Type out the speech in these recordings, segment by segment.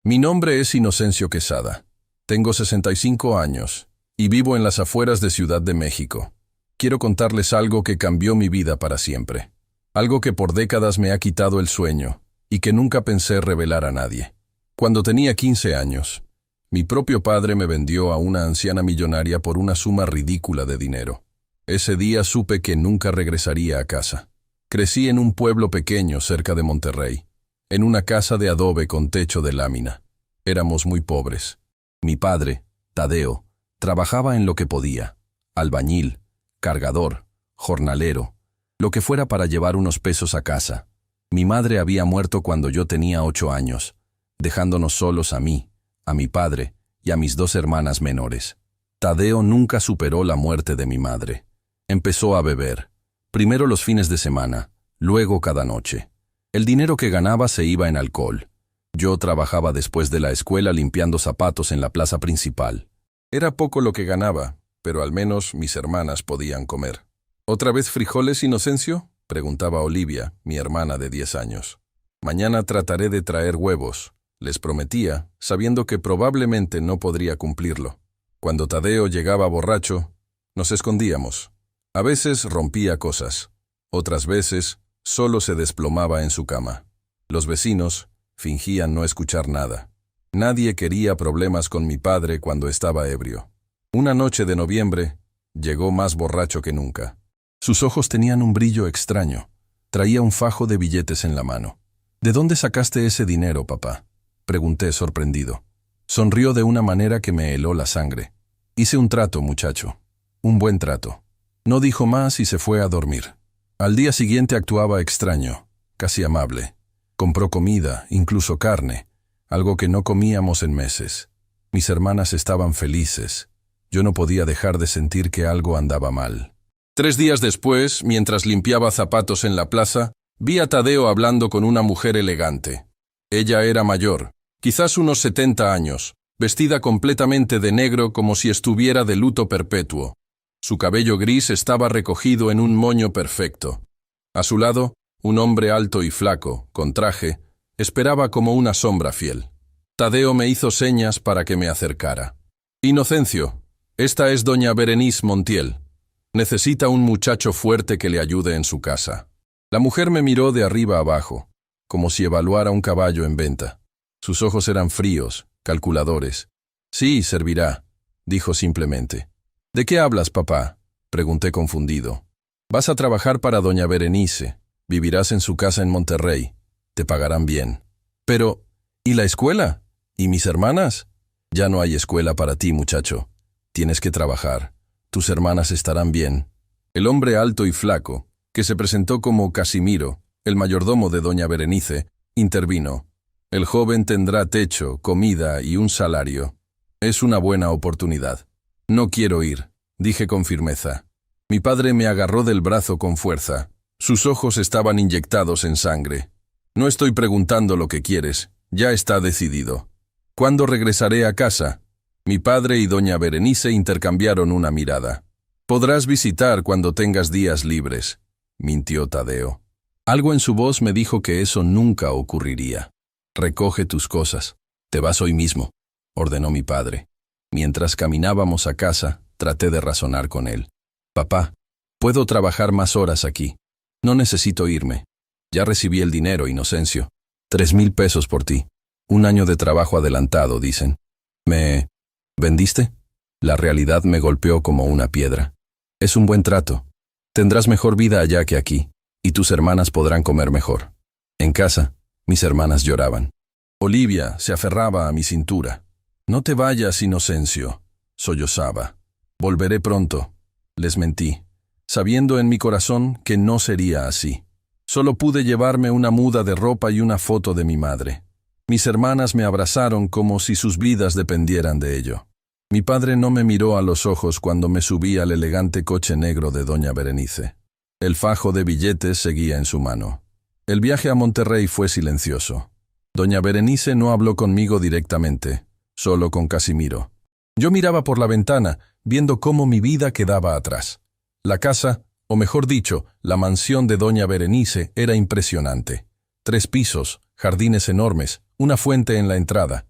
Mi nombre es Inocencio Quesada. Tengo 65 años y vivo en las afueras de Ciudad de México. Quiero contarles algo que cambió mi vida para siempre. Algo que por décadas me ha quitado el sueño y que nunca pensé revelar a nadie. Cuando tenía 15 años, mi propio padre me vendió a una anciana millonaria por una suma ridícula de dinero. Ese día supe que nunca regresaría a casa. Crecí en un pueblo pequeño cerca de Monterrey, en una casa de adobe con techo de lámina. Éramos muy pobres. Mi padre, Tadeo, trabajaba en lo que podía: albañil, cargador, jornalero, lo que fuera para llevar unos pesos a casa. Mi madre había muerto cuando yo tenía 8 años, dejándonos solos a mí, a mi padre y a mis 2 hermanas menores. Tadeo nunca superó la muerte de mi madre. Empezó a beber, primero los fines de semana, luego cada noche. El dinero que ganaba se iba en alcohol. Yo trabajaba después de la escuela limpiando zapatos en la plaza principal. Era poco lo que ganaba, pero al menos mis hermanas podían comer. ¿Otra vez frijoles, Inocencio?, preguntaba Olivia, mi hermana de 10 años. Mañana trataré de traer huevos, les prometía, sabiendo que probablemente no podría cumplirlo. Cuando Tadeo llegaba borracho, nos escondíamos. A veces rompía cosas, otras veces solo se desplomaba en su cama. Los vecinos fingían no escuchar nada. Nadie quería problemas con mi padre cuando estaba ebrio. Una noche de noviembre, llegó más borracho que nunca. Sus ojos tenían un brillo extraño. Traía un fajo de billetes en la mano. ¿De dónde sacaste ese dinero, papá?, pregunté sorprendido. Sonrió de una manera que me heló la sangre. Hice un trato, muchacho. Un buen trato. No dijo más y se fue a dormir. Al día siguiente actuaba extraño, casi amable. Compró comida, incluso carne, algo que no comíamos en meses. Mis hermanas estaban felices. Yo no podía dejar de sentir que algo andaba mal. 3 días después, mientras limpiaba zapatos en la plaza, vi a Tadeo hablando con una mujer elegante. Ella era mayor, quizás unos 70 años, vestida completamente de negro como si estuviera de luto perpetuo. Su cabello gris estaba recogido en un moño perfecto. A su lado, un hombre alto y flaco, con traje, esperaba como una sombra fiel. Tadeo me hizo señas para que me acercara. «Inocencio, esta es doña Berenice Montiel. Necesita un muchacho fuerte que le ayude en su casa». La mujer me miró de arriba abajo, como si evaluara un caballo en venta. Sus ojos eran fríos, calculadores. «Sí, servirá», dijo simplemente. «¿De qué hablas, papá?», pregunté confundido. «Vas a trabajar para doña Berenice. Vivirás en su casa en Monterrey. Te pagarán bien». «Pero, ¿y la escuela? ¿Y mis hermanas?». «Ya no hay escuela para ti, muchacho. Tienes que trabajar. Tus hermanas estarán bien». El hombre alto y flaco, que se presentó como Casimiro, el mayordomo de doña Berenice, intervino. «El joven tendrá techo, comida y un salario. Es una buena oportunidad». «No quiero ir», dije con firmeza. Mi padre me agarró del brazo con fuerza. Sus ojos estaban inyectados en sangre. «No estoy preguntando lo que quieres, ya está decidido». «¿Cuándo regresaré a casa?». Mi padre y doña Berenice intercambiaron una mirada. «Podrás visitar cuando tengas días libres», mintió Tadeo. Algo en su voz me dijo que eso nunca ocurriría. «Recoge tus cosas. Te vas hoy mismo», ordenó mi padre. Mientras caminábamos a casa, traté de razonar con él. «Papá, puedo trabajar más horas aquí. No necesito irme. Ya recibí el dinero, Inocencio. 3,000 pesos por ti. 1 año de trabajo adelantado, dicen». «¿Me vendiste?». La realidad me golpeó como una piedra. «Es un buen trato. Tendrás mejor vida allá que aquí, y tus hermanas podrán comer mejor». En casa, mis hermanas lloraban. Olivia se aferraba a mi cintura. «No te vayas, Inocencio», sollozaba. «Volveré pronto». Les mentí, sabiendo en mi corazón que no sería así. Solo pude llevarme una muda de ropa y una foto de mi madre. Mis hermanas me abrazaron como si sus vidas dependieran de ello. Mi padre no me miró a los ojos cuando me subí al elegante coche negro de doña Berenice. El fajo de billetes seguía en su mano. El viaje a Monterrey fue silencioso. Doña Berenice no habló conmigo directamente, solo con Casimiro. Yo miraba por la ventana, viendo cómo mi vida quedaba atrás. La casa, o mejor dicho, la mansión de doña Berenice era impresionante. 3 pisos, jardines enormes, una fuente en la entrada.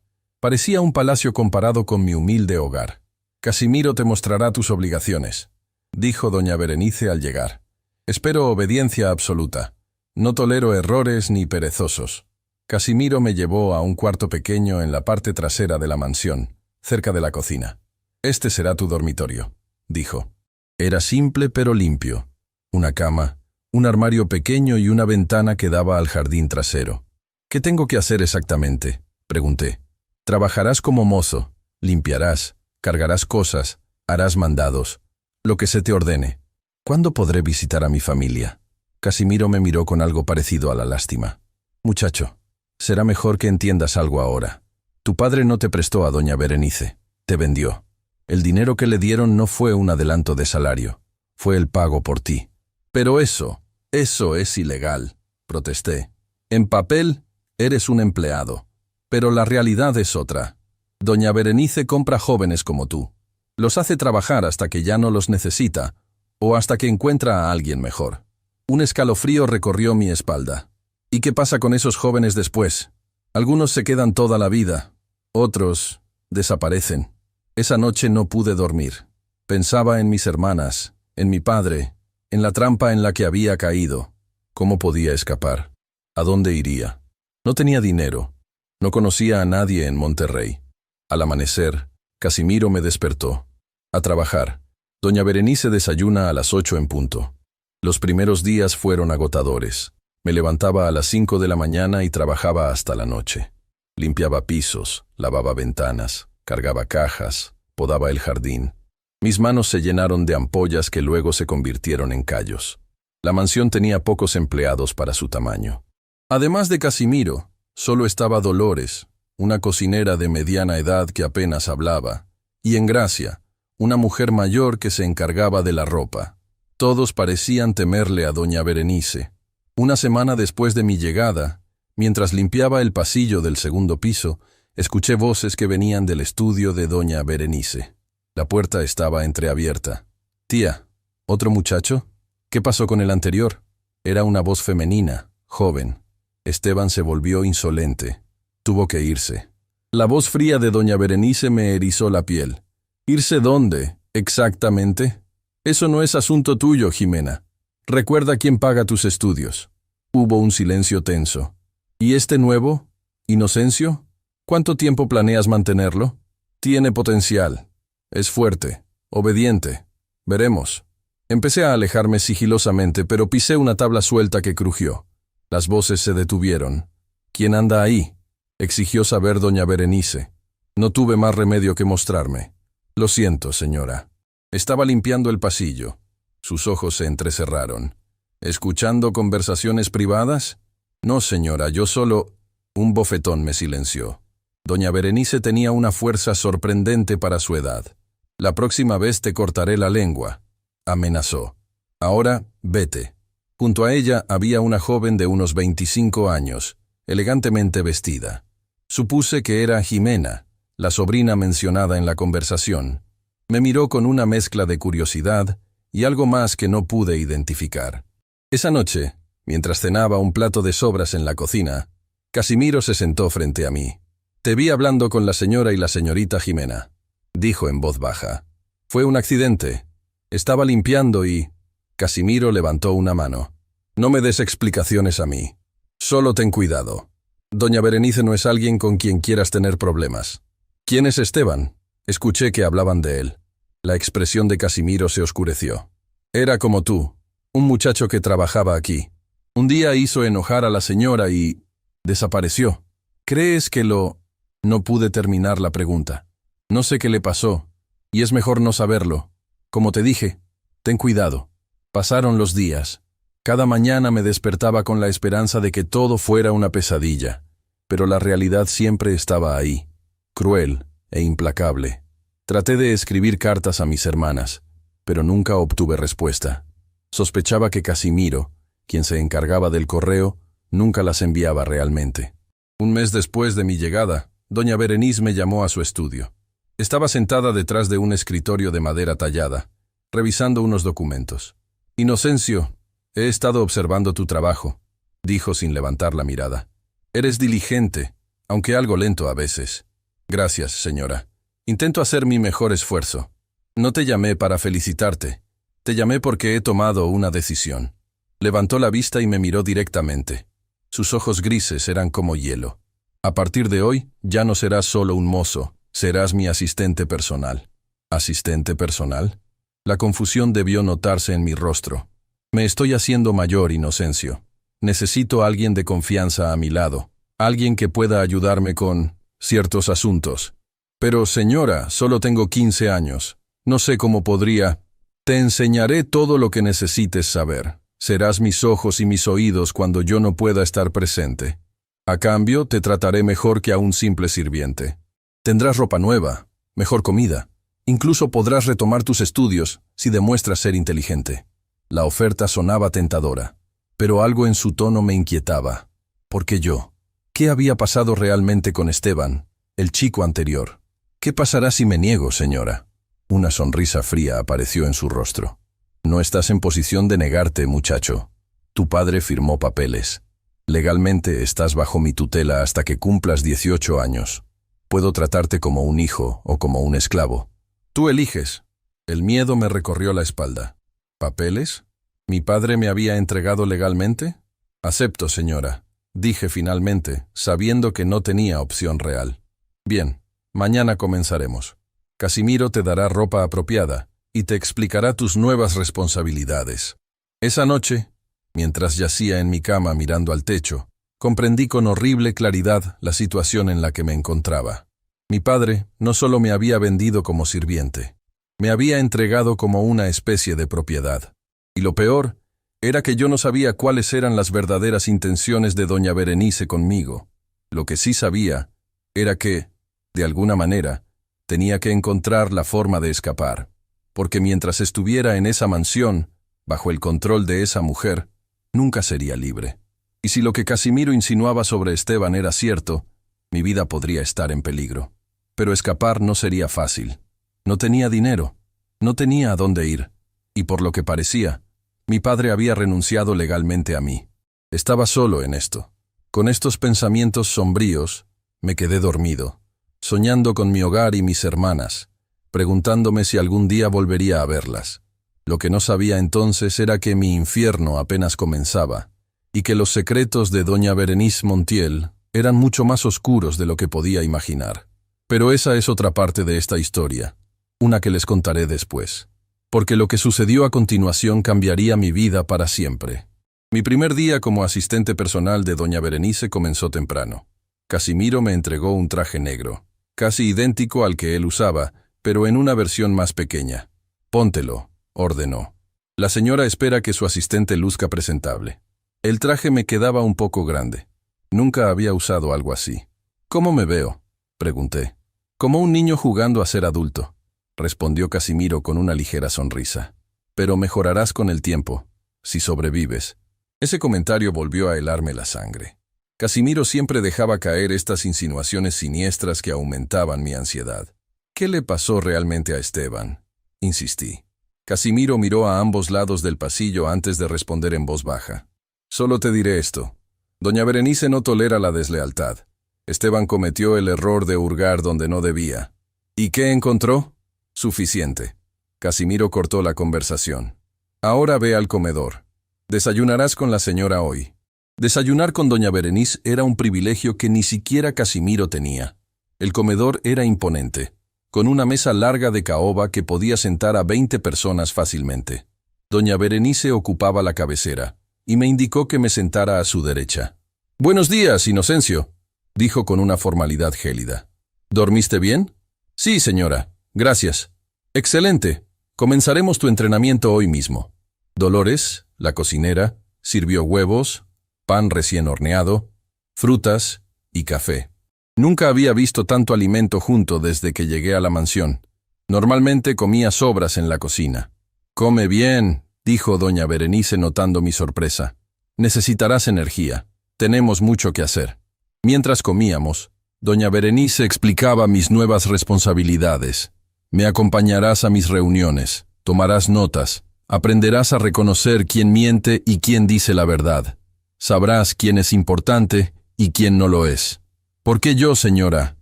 Parecía un palacio comparado con mi humilde hogar. Casimiro te mostrará tus obligaciones, dijo doña Berenice al llegar. Espero obediencia absoluta. No tolero errores ni perezosos. Casimiro me llevó a un cuarto pequeño en la parte trasera de la mansión, cerca de la cocina. Este será tu dormitorio, dijo. Era simple pero limpio. Una cama, un armario pequeño y una ventana que daba al jardín trasero. ¿Qué tengo que hacer exactamente?, pregunté. Trabajarás como mozo, limpiarás, cargarás cosas, harás mandados, lo que se te ordene. ¿Cuándo podré visitar a mi familia? Casimiro me miró con algo parecido a la lástima. Muchacho, será mejor que entiendas algo ahora. Tu padre no te prestó a doña Berenice, te vendió. El dinero que le dieron no fue un adelanto de salario, fue el pago por ti. Pero eso es ilegal, protesté. En papel, eres un empleado, pero la realidad es otra. Doña Berenice compra jóvenes como tú. Los hace trabajar hasta que ya no los necesita, o hasta que encuentra a alguien mejor. Un escalofrío recorrió mi espalda. ¿Y qué pasa con esos jóvenes después? Algunos se quedan toda la vida, otros desaparecen. Esa noche no pude dormir. Pensaba en mis hermanas, en mi padre, en la trampa en la que había caído. ¿Cómo podía escapar? ¿A dónde iría? No tenía dinero. No conocía a nadie en Monterrey. Al amanecer, Casimiro me despertó. A trabajar. Doña Berenice desayuna a las 8 en punto. Los primeros días fueron agotadores. Me levantaba a las 5 de la mañana y trabajaba hasta la noche. Limpiaba pisos, lavaba ventanas, cargaba cajas, podaba el jardín. Mis manos se llenaron de ampollas que luego se convirtieron en callos. La mansión tenía pocos empleados para su tamaño. Además de Casimiro, solo estaba Dolores, una cocinera de mediana edad que apenas hablaba, y Engracia, una mujer mayor que se encargaba de la ropa. Todos parecían temerle a doña Berenice. Una semana después de mi llegada, mientras limpiaba el pasillo del segundo piso, escuché voces que venían del estudio de doña Berenice. La puerta estaba entreabierta. «Tía, ¿otro muchacho? ¿Qué pasó con el anterior?» Era una voz femenina, joven. Esteban se volvió insolente. Tuvo que irse. La voz fría de doña Berenice me erizó la piel. ¿Irse dónde, exactamente? Eso no es asunto tuyo, Jimena. Recuerda quién paga tus estudios. Hubo un silencio tenso. ¿Y este nuevo? ¿Inocencio? ¿Cuánto tiempo planeas mantenerlo? Tiene potencial. Es fuerte, obediente. Veremos. Empecé a alejarme sigilosamente, pero pisé una tabla suelta que crujió. Las voces se detuvieron. ¿Quién anda ahí?, exigió saber doña Berenice. No tuve más remedio que mostrarme. Lo siento, señora. Estaba limpiando el pasillo. Sus ojos se entrecerraron. ¿Escuchando conversaciones privadas? No, señora, yo solo... Un bofetón me silenció. Doña Berenice tenía una fuerza sorprendente para su edad. La próxima vez te cortaré la lengua, amenazó. Ahora, vete. Junto a ella había una joven de unos 25 años, elegantemente vestida. Supuse que era Jimena, la sobrina mencionada en la conversación. Me miró con una mezcla de curiosidad y algo más que no pude identificar. Esa noche, mientras cenaba un plato de sobras en la cocina, Casimiro se sentó frente a mí. «Te vi hablando con la señora y la señorita Jimena», dijo en voz baja. «Fue un accidente. Estaba limpiando y...» Casimiro levantó una mano. «No me des explicaciones a mí. Solo ten cuidado. Doña Berenice no es alguien con quien quieras tener problemas». «¿Quién es Esteban?», escuché que hablaban de él. La expresión de Casimiro se oscureció. «Era como tú, un muchacho que trabajaba aquí. Un día hizo enojar a la señora y... desapareció. ¿Crees que lo...?» No pude terminar la pregunta. «No sé qué le pasó, y es mejor no saberlo. Como te dije, ten cuidado». Pasaron los días. Cada mañana me despertaba con la esperanza de que todo fuera una pesadilla, pero la realidad siempre estaba ahí, cruel e implacable. Traté de escribir cartas a mis hermanas, pero nunca obtuve respuesta. Sospechaba que Casimiro, quien se encargaba del correo, nunca las enviaba realmente. Un mes después de mi llegada, doña Berenice me llamó a su estudio. Estaba sentada detrás de un escritorio de madera tallada, revisando unos documentos. «Inocencio, he estado observando tu trabajo», dijo sin levantar la mirada. «Eres diligente, aunque algo lento a veces. Gracias, señora. Intento hacer mi mejor esfuerzo. No te llamé para felicitarte. Te llamé porque he tomado una decisión. Levantó la vista y me miró directamente. Sus ojos grises eran como hielo. A partir de hoy, ya no serás solo un mozo, serás mi asistente personal. ¿Asistente personal? La confusión debió notarse en mi rostro. Me estoy haciendo mayor, Inocencio. Necesito a alguien de confianza a mi lado, alguien que pueda ayudarme con ciertos asuntos. Pero, señora, solo tengo 15 años. No sé cómo podría. Te enseñaré todo lo que necesites saber. Serás mis ojos y mis oídos cuando yo no pueda estar presente. A cambio, te trataré mejor que a un simple sirviente. Tendrás ropa nueva, mejor comida. Incluso podrás retomar tus estudios si demuestras ser inteligente. La oferta sonaba tentadora, pero algo en su tono me inquietaba. ¿Por qué yo? ¿Qué había pasado realmente con Esteban, el chico anterior? ¿Qué pasará si me niego, señora? Una sonrisa fría apareció en su rostro. No estás en posición de negarte, muchacho. Tu padre firmó papeles. Legalmente estás bajo mi tutela hasta que cumplas 18 años. Puedo tratarte como un hijo o como un esclavo. Tú eliges. El miedo me recorrió la espalda. ¿Papeles? ¿Mi padre me había entregado legalmente? Acepto, señora, dije finalmente, sabiendo que no tenía opción real. Bien, mañana comenzaremos. Casimiro te dará ropa apropiada y te explicará tus nuevas responsabilidades. Esa noche, mientras yacía en mi cama mirando al techo, comprendí con horrible claridad la situación en la que me encontraba. Mi padre no solo me había vendido como sirviente, me había entregado como una especie de propiedad. Y lo peor era que yo no sabía cuáles eran las verdaderas intenciones de doña Berenice conmigo. Lo que sí sabía era que, de alguna manera, tenía que encontrar la forma de escapar, porque mientras estuviera en esa mansión, bajo el control de esa mujer, nunca sería libre. Y si lo que Casimiro insinuaba sobre Esteban era cierto, mi vida podría estar en peligro. Pero escapar no sería fácil. No tenía dinero, no tenía a dónde ir, y por lo que parecía, mi padre había renunciado legalmente a mí. Estaba solo en esto. Con estos pensamientos sombríos, me quedé dormido, soñando con mi hogar y mis hermanas, preguntándome si algún día volvería a verlas. Lo que no sabía entonces era que mi infierno apenas comenzaba, y que los secretos de doña Berenice Montiel eran mucho más oscuros de lo que podía imaginar. Pero esa es otra parte de esta historia, una que les contaré después, porque lo que sucedió a continuación cambiaría mi vida para siempre. Mi primer día como asistente personal de doña Berenice comenzó temprano. Casimiro me entregó un traje negro, casi idéntico al que él usaba, pero en una versión más pequeña. Póntelo, ordenó. La señora espera que su asistente luzca presentable. El traje me quedaba un poco grande. Nunca había usado algo así. ¿Cómo me veo?, pregunté. Como un niño jugando a ser adulto, respondió Casimiro con una ligera sonrisa. Pero mejorarás con el tiempo, si sobrevives. Ese comentario volvió a helarme la sangre. Casimiro siempre dejaba caer estas insinuaciones siniestras que aumentaban mi ansiedad. ¿Qué le pasó realmente a Esteban?, insistí. Casimiro miró a ambos lados del pasillo antes de responder en voz baja. Solo te diré esto. Doña Berenice no tolera la deslealtad. Esteban cometió el error de hurgar donde no debía. ¿Y qué encontró? Suficiente. Casimiro cortó la conversación. Ahora ve al comedor. Desayunarás con la señora hoy. Desayunar con doña Berenice era un privilegio que ni siquiera Casimiro tenía. El comedor era imponente, con una mesa larga de caoba que podía sentar a 20 personas fácilmente. Doña Berenice ocupaba la cabecera, y me indicó que me sentara a su derecha. «Buenos días, Inocencio», dijo con una formalidad gélida. «¿Dormiste bien?» «Sí, señora. Gracias». «Excelente. Comenzaremos tu entrenamiento hoy mismo». Dolores, la cocinera, sirvió huevos, pan recién horneado, frutas y café. Nunca había visto tanto alimento junto desde que llegué a la mansión. Normalmente comía sobras en la cocina. «Come bien», dijo doña Berenice notando mi sorpresa. «Necesitarás energía. Tenemos mucho que hacer». Mientras comíamos, doña Berenice explicaba mis nuevas responsabilidades. «Me acompañarás a mis reuniones, tomarás notas, aprenderás a reconocer quién miente y quién dice la verdad. Sabrás quién es importante y quién no lo es». «¿Por qué yo, señora?».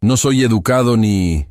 No soy educado ni...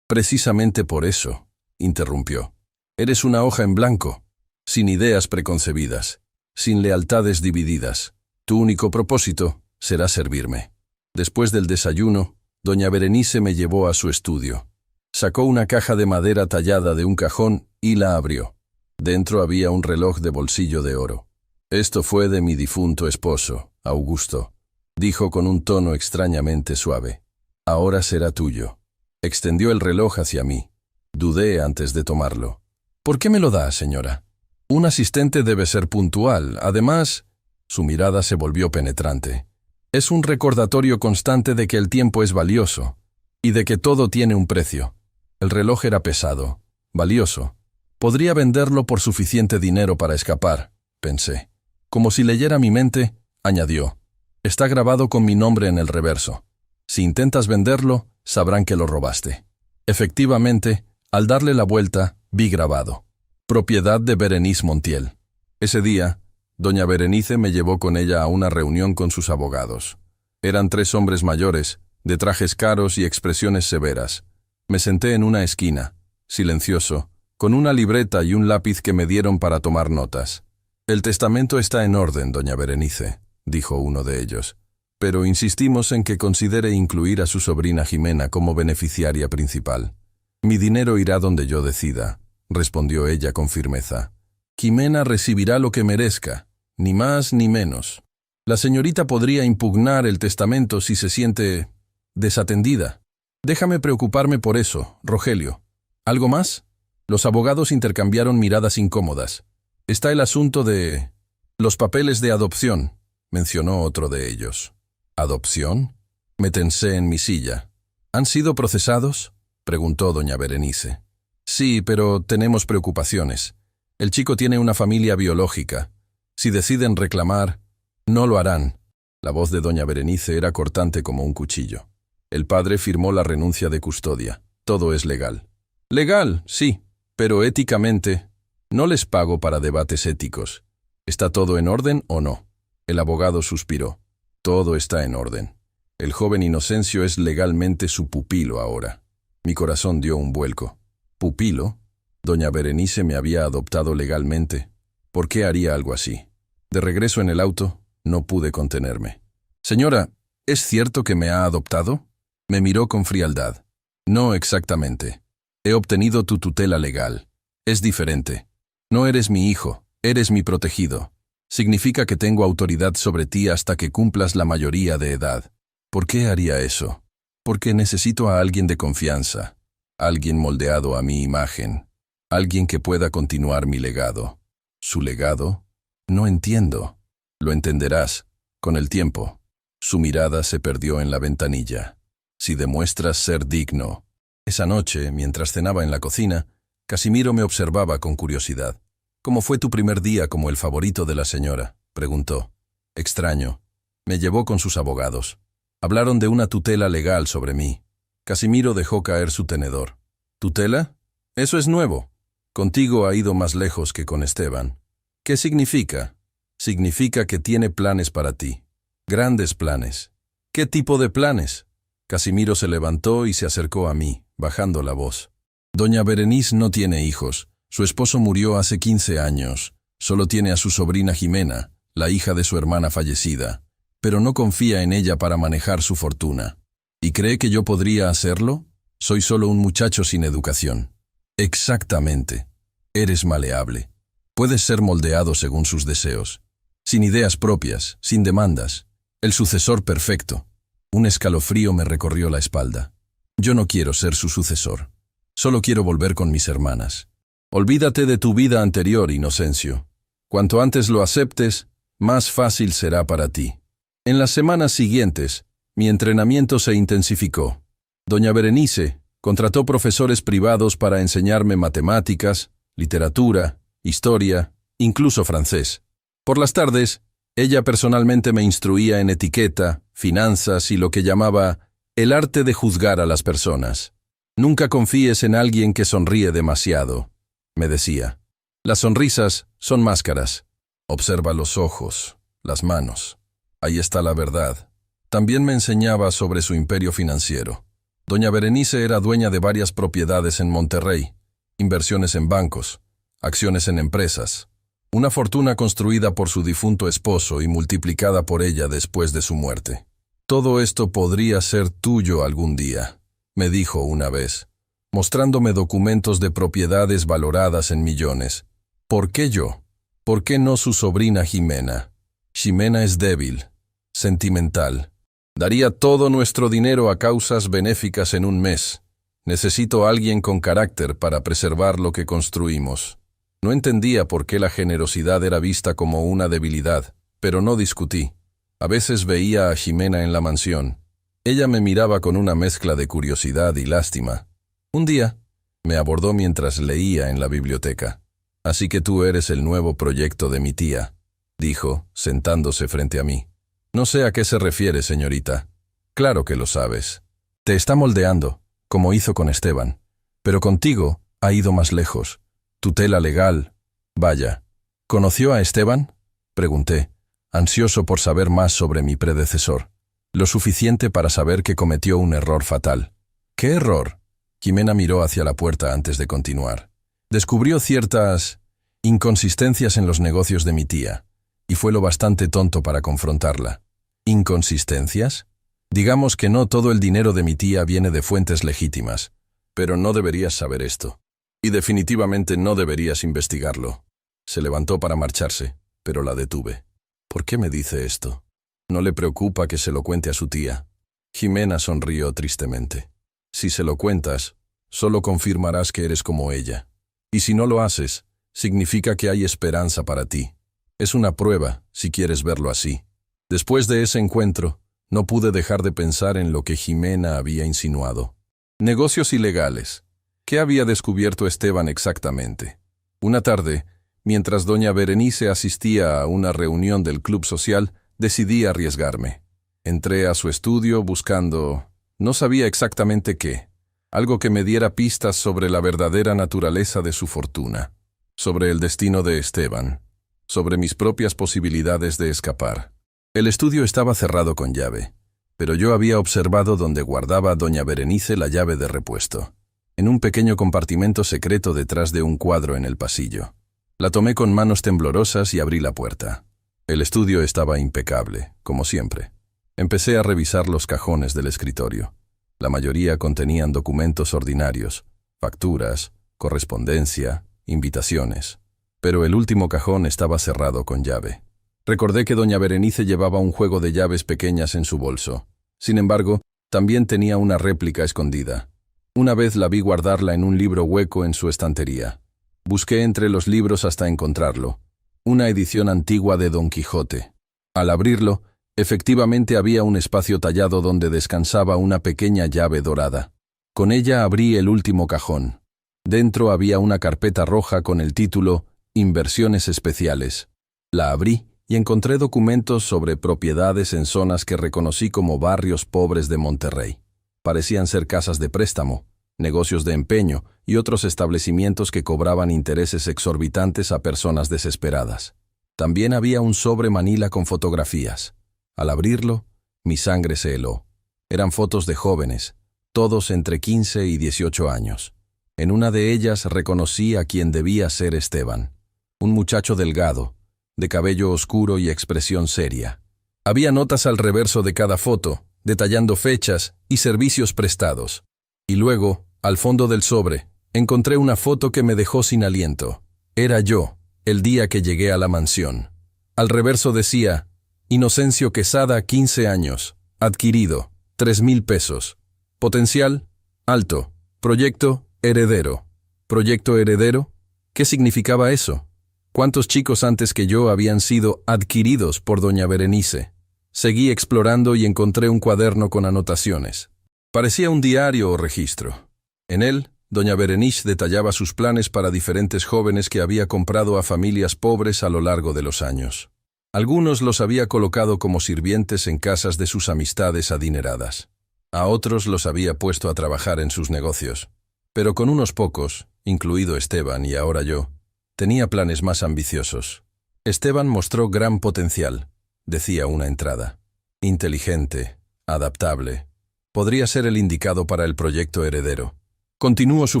Precisamente por eso, interrumpió. Eres una hoja en blanco, sin ideas preconcebidas, sin lealtades divididas. Tu único propósito será servirme. Después del desayuno, doña Berenice me llevó a su estudio. Sacó una caja de madera tallada de un cajón y la abrió. Dentro había un reloj de bolsillo de oro. Esto fue de mi difunto esposo, Augusto, dijo con un tono extrañamente suave. Ahora será tuyo. Extendió el reloj hacia mí. Dudé antes de tomarlo. ¿Por qué me lo da, señora? Un asistente debe ser puntual. Además, su mirada se volvió penetrante. Es un recordatorio constante de que el tiempo es valioso y de que todo tiene un precio. El reloj era pesado, valioso. Podría venderlo por suficiente dinero para escapar, pensé. Como si leyera mi mente, añadió. Está grabado con mi nombre en el reverso. Si intentas venderlo, sabrán que lo robaste. Efectivamente, al darle la vuelta, vi grabado. Propiedad de Berenice Montiel. Ese día, doña Berenice me llevó con ella a una reunión con sus abogados. Eran 3 hombres mayores, de trajes caros y expresiones severas. Me senté en una esquina, silencioso, con una libreta y un lápiz que me dieron para tomar notas. El testamento está en orden, doña Berenice, dijo uno de ellos, pero insistimos en que considere incluir a su sobrina Jimena como beneficiaria principal. Mi dinero irá donde yo decida, respondió ella con firmeza. Jimena recibirá lo que merezca, ni más ni menos. La señorita podría impugnar el testamento si se siente desatendida. Déjame preocuparme por eso, Rogelio. ¿Algo más? Los abogados intercambiaron miradas incómodas. Está el asunto de... los papeles de adopción, mencionó otro de ellos. ¿Adopción? Me tensé en mi silla. ¿Han sido procesados?, preguntó doña Berenice. Sí, pero tenemos preocupaciones. El chico tiene una familia biológica. Si deciden reclamar, no lo harán. La voz de doña Berenice era cortante como un cuchillo. El padre firmó la renuncia de custodia. Todo es legal. Legal, sí, pero éticamente, no les pago para debates éticos. ¿Está todo en orden o no? El abogado suspiró. Todo está en orden. El joven Inocencio es legalmente su pupilo ahora. Mi corazón dio un vuelco. ¿Pupilo? Doña Berenice me había adoptado legalmente. ¿Por qué haría algo así? De regreso en el auto, no pude contenerme. Señora, ¿es cierto que me ha adoptado? Me miró con frialdad. No exactamente. He obtenido tu tutela legal. Es diferente. No eres mi hijo, eres mi protegido. Significa que tengo autoridad sobre ti hasta que cumplas la mayoría de edad. ¿Por qué haría eso? Porque necesito a alguien de confianza, alguien moldeado a mi imagen, alguien que pueda continuar mi legado. ¿Su legado? No entiendo. Lo entenderás, con el tiempo. Su mirada se perdió en la ventanilla. Si demuestras ser digno. Esa noche, mientras cenaba en la cocina, Casimiro me observaba con curiosidad. ¿Cómo fue tu primer día como el favorito de la señora?, preguntó. Extraño. Me llevó con sus abogados. Hablaron de una tutela legal sobre mí. Casimiro dejó caer su tenedor. ¿Tutela? Eso es nuevo. Contigo ha ido más lejos que con Esteban. ¿Qué significa? Significa que tiene planes para ti. Grandes planes. ¿Qué tipo de planes? Casimiro se levantó y se acercó a mí, bajando la voz. Doña Berenice no tiene hijos. Su esposo murió hace 15 años. Solo tiene a su sobrina Jimena, la hija de su hermana fallecida, pero no confía en ella para manejar su fortuna. ¿Y cree que yo podría hacerlo? Soy solo un muchacho sin educación. Exactamente. Eres maleable. Puedes ser moldeado según sus deseos. Sin ideas propias, sin demandas. El sucesor perfecto. Un escalofrío me recorrió la espalda. Yo no quiero ser su sucesor. Solo quiero volver con mis hermanas. Olvídate de tu vida anterior, Inocencio. Cuanto antes lo aceptes, más fácil será para ti. En las semanas siguientes, mi entrenamiento se intensificó. Doña Berenice contrató profesores privados para enseñarme matemáticas, literatura, historia, incluso francés. Por las tardes, ella personalmente me instruía en etiqueta, finanzas y lo que llamaba el arte de juzgar a las personas. Nunca confíes en alguien que sonríe demasiado, me decía. Las sonrisas son máscaras. Observa los ojos, las manos. Ahí está la verdad. También me enseñaba sobre su imperio financiero. Doña Berenice era dueña de varias propiedades en Monterrey, inversiones en bancos, acciones en empresas, una fortuna construida por su difunto esposo y multiplicada por ella después de su muerte. «Todo esto podría ser tuyo algún día», me dijo una vez, mostrándome documentos de propiedades valoradas en millones. ¿Por qué yo? ¿Por qué no su sobrina Jimena? Jimena es débil, sentimental. Daría todo nuestro dinero a causas benéficas en un mes. Necesito a alguien con carácter para preservar lo que construimos. No entendía por qué la generosidad era vista como una debilidad, pero no discutí. A veces veía a Jimena en la mansión. Ella me miraba con una mezcla de curiosidad y lástima. Un día, me abordó mientras leía en la biblioteca. «Así que tú eres el nuevo proyecto de mi tía», dijo, sentándose frente a mí. «No sé a qué se refiere, señorita. Claro que lo sabes. Te está moldeando, como hizo con Esteban. Pero contigo ha ido más lejos. Tutela legal. Vaya. ¿Conoció a Esteban?», pregunté, ansioso por saber más sobre mi predecesor. Lo suficiente para saber que cometió un error fatal. «¿Qué error?». Jimena miró hacia la puerta antes de continuar. Descubrió ciertas inconsistencias en los negocios de mi tía, y fue lo bastante tonto para confrontarla. ¿Inconsistencias? Digamos que no todo el dinero de mi tía viene de fuentes legítimas, pero no deberías saber esto. Y definitivamente no deberías investigarlo. Se levantó para marcharse, pero la detuve. ¿Por qué me dice esto? ¿No le preocupa que se lo cuente a su tía? Jimena sonrió tristemente. Si se lo cuentas, solo confirmarás que eres como ella. Y si no lo haces, significa que hay esperanza para ti. Es una prueba, si quieres verlo así. Después de ese encuentro, no pude dejar de pensar en lo que Jimena había insinuado. Negocios ilegales. ¿Qué había descubierto Esteban exactamente? Una tarde, mientras doña Berenice asistía a una reunión del club social, decidí arriesgarme. Entré a su estudio buscando... no sabía exactamente qué. Algo que me diera pistas sobre la verdadera naturaleza de su fortuna, sobre el destino de Esteban, sobre mis propias posibilidades de escapar. El estudio estaba cerrado con llave, pero yo había observado donde guardaba doña Berenice la llave de repuesto, en un pequeño compartimento secreto detrás de un cuadro en el pasillo. La tomé con manos temblorosas y abrí la puerta. El estudio estaba impecable, como siempre. Empecé a revisar los cajones del escritorio. La mayoría contenían documentos ordinarios, facturas, correspondencia, invitaciones. Pero el último cajón estaba cerrado con llave. Recordé que doña Berenice llevaba un juego de llaves pequeñas en su bolso. Sin embargo, también tenía una réplica escondida. Una vez la vi guardarla en un libro hueco en su estantería. Busqué entre los libros hasta encontrarlo. Una edición antigua de Don Quijote. Al abrirlo, efectivamente había un espacio tallado donde descansaba una pequeña llave dorada. Con ella abrí el último cajón. Dentro había una carpeta roja con el título «Inversiones especiales». La abrí y encontré documentos sobre propiedades en zonas que reconocí como barrios pobres de Monterrey. Parecían ser casas de préstamo, negocios de empeño y otros establecimientos que cobraban intereses exorbitantes a personas desesperadas. También había un sobre manila con fotografías. Al abrirlo, mi sangre se heló. Eran fotos de jóvenes, todos entre 15 y 18 años. En una de ellas reconocí a quien debía ser Esteban, un muchacho delgado, de cabello oscuro y expresión seria. Había notas al reverso de cada foto, detallando fechas y servicios prestados. Y luego, al fondo del sobre, encontré una foto que me dejó sin aliento. Era yo, el día que llegué a la mansión. Al reverso decía: Inocencio Quesada, 15 años, adquirido, 3,000 pesos. Potencial, alto. Proyecto, heredero. ¿Proyecto heredero? ¿Qué significaba eso? ¿Cuántos chicos antes que yo habían sido adquiridos por doña Berenice? Seguí explorando y encontré un cuaderno con anotaciones. Parecía un diario o registro. En él, doña Berenice detallaba sus planes para diferentes jóvenes que había comprado a familias pobres a lo largo de los años. Algunos los había colocado como sirvientes en casas de sus amistades adineradas. A otros los había puesto a trabajar en sus negocios. Pero con unos pocos, incluido Esteban y ahora yo, tenía planes más ambiciosos. Esteban mostró gran potencial, decía una entrada. Inteligente, adaptable. Podría ser el indicado para el proyecto heredero. Continuó su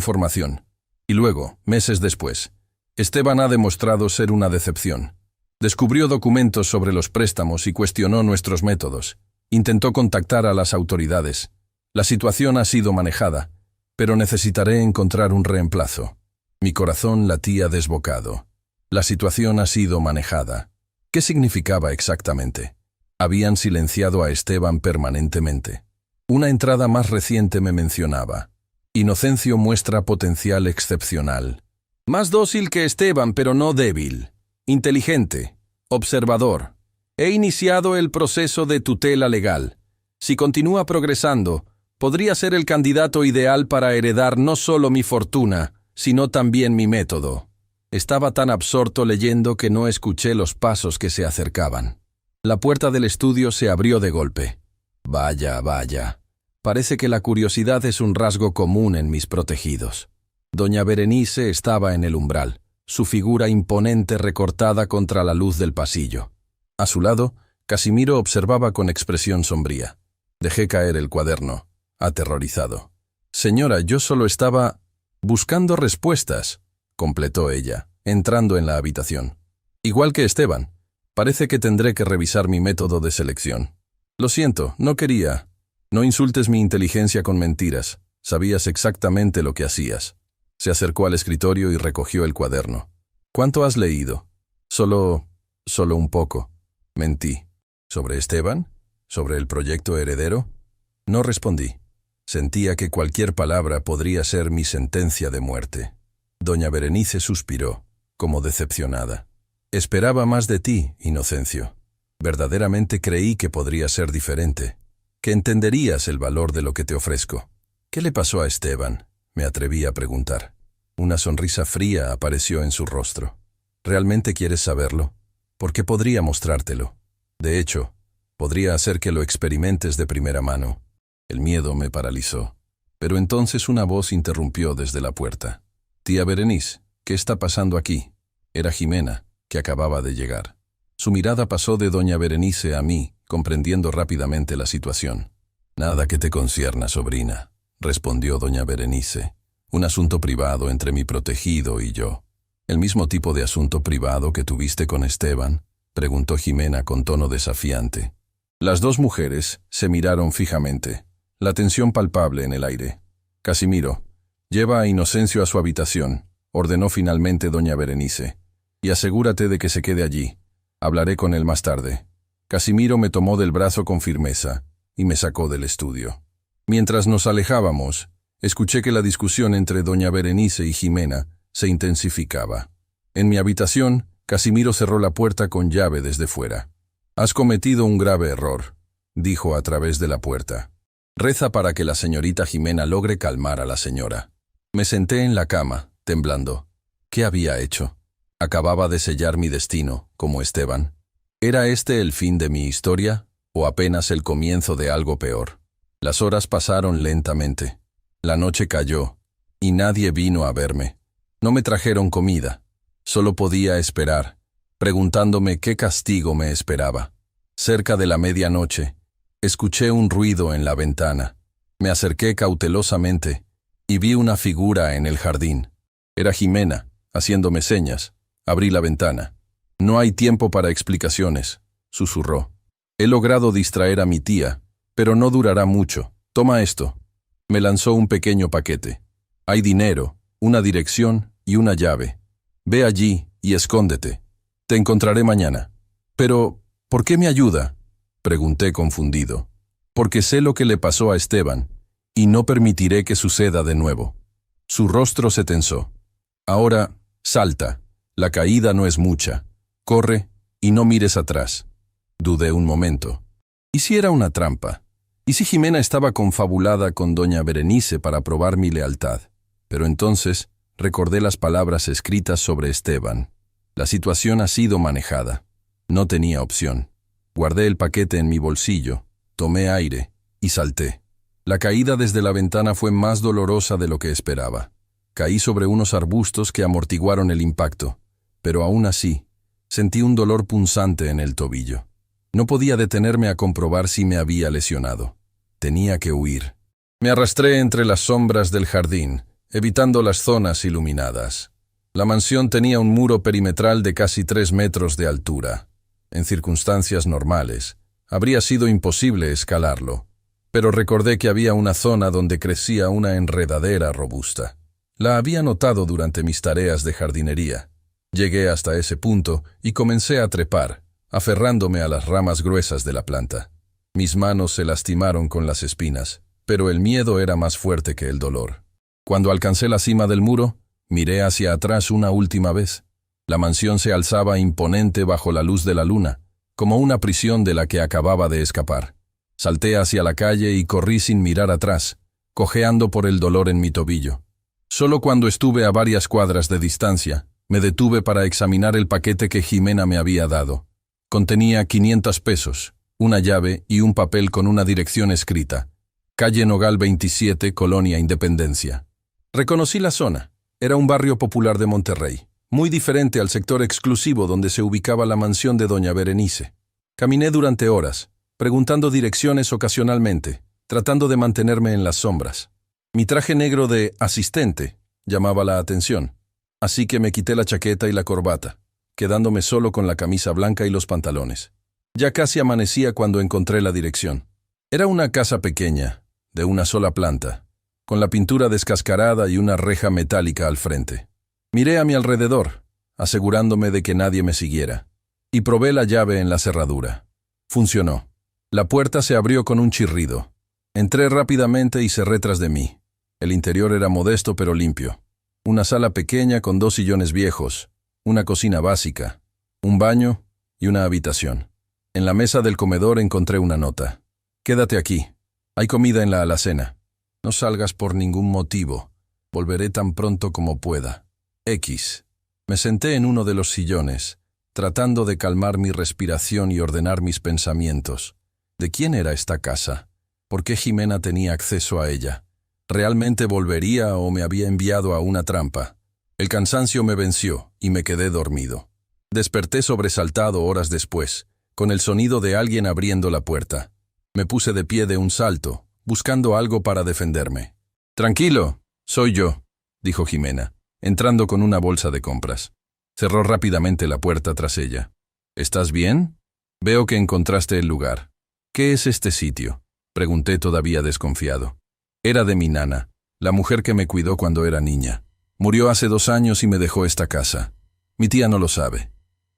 formación. Y luego, meses después, Esteban ha demostrado ser una decepción. Descubrió documentos sobre los préstamos y cuestionó nuestros métodos. Intentó contactar a las autoridades. La situación ha sido manejada, pero necesitaré encontrar un reemplazo. Mi corazón latía desbocado. La situación ha sido manejada. ¿Qué significaba exactamente? Habían silenciado a Esteban permanentemente. Una entrada más reciente me mencionaba. Inocencio muestra potencial excepcional. Más dócil que Esteban, pero no débil. Inteligente. Observador. He iniciado el proceso de tutela legal. Si continúa progresando, podría ser el candidato ideal para heredar no solo mi fortuna, sino también mi método. Estaba tan absorto leyendo que no escuché los pasos que se acercaban. La puerta del estudio se abrió de golpe. Vaya, vaya. Parece que la curiosidad es un rasgo común en mis protegidos. Doña Berenice estaba en el umbral, su figura imponente recortada contra la luz del pasillo. A su lado, Casimiro observaba con expresión sombría. Dejé caer el cuaderno, aterrorizado. «Señora, yo solo estaba buscando respuestas», completó ella, entrando en la habitación. «Igual que Esteban, parece que tendré que revisar mi método de selección. Lo siento, no quería. No insultes mi inteligencia con mentiras. Sabías exactamente lo que hacías». Se acercó al escritorio y recogió el cuaderno. «¿Cuánto has leído?» Solo un poco». Mentí. «¿Sobre Esteban? ¿Sobre el proyecto heredero?» No respondí. Sentía que cualquier palabra podría ser mi sentencia de muerte. Doña Berenice suspiró, como decepcionada. «Esperaba más de ti, Inocencio. Verdaderamente creí que podría ser diferente, que entenderías el valor de lo que te ofrezco». «¿Qué le pasó a Esteban?», me atreví a preguntar. Una sonrisa fría apareció en su rostro. «¿Realmente quieres saberlo? Porque podría mostrártelo. De hecho, podría hacer que lo experimentes de primera mano». El miedo me paralizó. Pero entonces una voz interrumpió desde la puerta. «Tía Berenice, ¿qué está pasando aquí?» Era Jimena, que acababa de llegar. Su mirada pasó de doña Berenice a mí, comprendiendo rápidamente la situación. «Nada que te concierna, sobrina», respondió doña Berenice. «Un asunto privado entre mi protegido y yo». «¿El mismo tipo de asunto privado que tuviste con Esteban?», preguntó Jimena con tono desafiante. Las dos mujeres se miraron fijamente, la tensión palpable en el aire. «Casimiro, lleva a Inocencio a su habitación», ordenó finalmente doña Berenice, «y asegúrate de que se quede allí. Hablaré con él más tarde». Casimiro me tomó del brazo con firmeza y me sacó del estudio. Mientras nos alejábamos, escuché que la discusión entre doña Berenice y Jimena se intensificaba. En mi habitación, Casimiro cerró la puerta con llave desde fuera. «Has cometido un grave error», dijo a través de la puerta. «Reza para que la señorita Jimena logre calmar a la señora». Me senté en la cama, temblando. ¿Qué había hecho? ¿Acababa de sellar mi destino, como Esteban? ¿Era este el fin de mi historia, o apenas el comienzo de algo peor? Las horas pasaron lentamente. La noche cayó, y nadie vino a verme. No me trajeron comida. Solo podía esperar, preguntándome qué castigo me esperaba. Cerca de la medianoche, escuché un ruido en la ventana. Me acerqué cautelosamente y vi una figura en el jardín. Era Jimena, haciéndome señas. Abrí la ventana. «No hay tiempo para explicaciones», susurró. «He logrado distraer a mi tía, pero no durará mucho. Toma esto». Me lanzó un pequeño paquete. «Hay dinero, una dirección y una llave. Ve allí y escóndete. Te encontraré mañana». «Pero, ¿por qué me ayuda?», pregunté confundido. «Porque sé lo que le pasó a Esteban, y no permitiré que suceda de nuevo». Su rostro se tensó. «Ahora, salta. La caída no es mucha. Corre y no mires atrás». Dudé un momento. ¿Y si era una trampa? ¿Y si Jimena estaba confabulada con doña Berenice para probar mi lealtad? Pero entonces recordé las palabras escritas sobre Esteban. La situación ha sido manejada. No tenía opción. Guardé el paquete en mi bolsillo, tomé aire y salté. La caída desde la ventana fue más dolorosa de lo que esperaba. Caí sobre unos arbustos que amortiguaron el impacto, pero aún así, sentí un dolor punzante en el tobillo. No podía detenerme a comprobar si me había lesionado. Tenía que huir. Me arrastré entre las sombras del jardín, evitando las zonas iluminadas. La mansión tenía un muro perimetral de casi 3 metros de altura. En circunstancias normales, habría sido imposible escalarlo, pero recordé que había una zona donde crecía una enredadera robusta. La había notado durante mis tareas de jardinería. Llegué hasta ese punto y comencé a trepar, aferrándome a las ramas gruesas de la planta. Mis manos se lastimaron con las espinas, pero el miedo era más fuerte que el dolor. Cuando alcancé la cima del muro, miré hacia atrás una última vez. La mansión se alzaba imponente bajo la luz de la luna, como una prisión de la que acababa de escapar. Salté hacia la calle y corrí sin mirar atrás, cojeando por el dolor en mi tobillo. Solo cuando estuve a varias cuadras de distancia, me detuve para examinar el paquete que Jimena me había dado. Contenía 500 pesos, una llave y un papel con una dirección escrita. Calle Nogal 27, Colonia Independencia. Reconocí la zona. Era un barrio popular de Monterrey, muy diferente al sector exclusivo donde se ubicaba la mansión de doña Berenice. Caminé durante horas, preguntando direcciones ocasionalmente, tratando de mantenerme en las sombras. Mi traje negro de asistente llamaba la atención, así que me quité la chaqueta y la corbata, quedándome solo con la camisa blanca y los pantalones. Ya casi amanecía cuando encontré la dirección. Era una casa pequeña, de una sola planta, con la pintura descascarada y una reja metálica al frente. Miré a mi alrededor, asegurándome de que nadie me siguiera, y probé la llave en la cerradura. Funcionó. La puerta se abrió con un chirrido. Entré rápidamente y cerré tras de mí. El interior era modesto pero limpio. Una sala pequeña con 2 sillones viejos, una cocina básica, un baño y una habitación. En la mesa del comedor encontré una nota. Quédate aquí. Hay comida en la alacena. No salgas por ningún motivo. Volveré tan pronto como pueda. X. Me senté en uno de los sillones, tratando de calmar mi respiración y ordenar mis pensamientos. ¿De quién era esta casa? ¿Por qué Jimena tenía acceso a ella? ¿Realmente volvería o me había enviado a una trampa? El cansancio me venció y me quedé dormido. Desperté sobresaltado horas después, con el sonido de alguien abriendo la puerta. Me puse de pie de un salto, buscando algo para defenderme. «Tranquilo, soy yo», dijo Jimena, entrando con una bolsa de compras. Cerró rápidamente la puerta tras ella. «¿Estás bien? Veo que encontraste el lugar. ¿Qué es este sitio?», pregunté todavía desconfiado. Era de mi nana, la mujer que me cuidó cuando era niña. Murió hace 2 años y me dejó esta casa. Mi tía no lo sabe.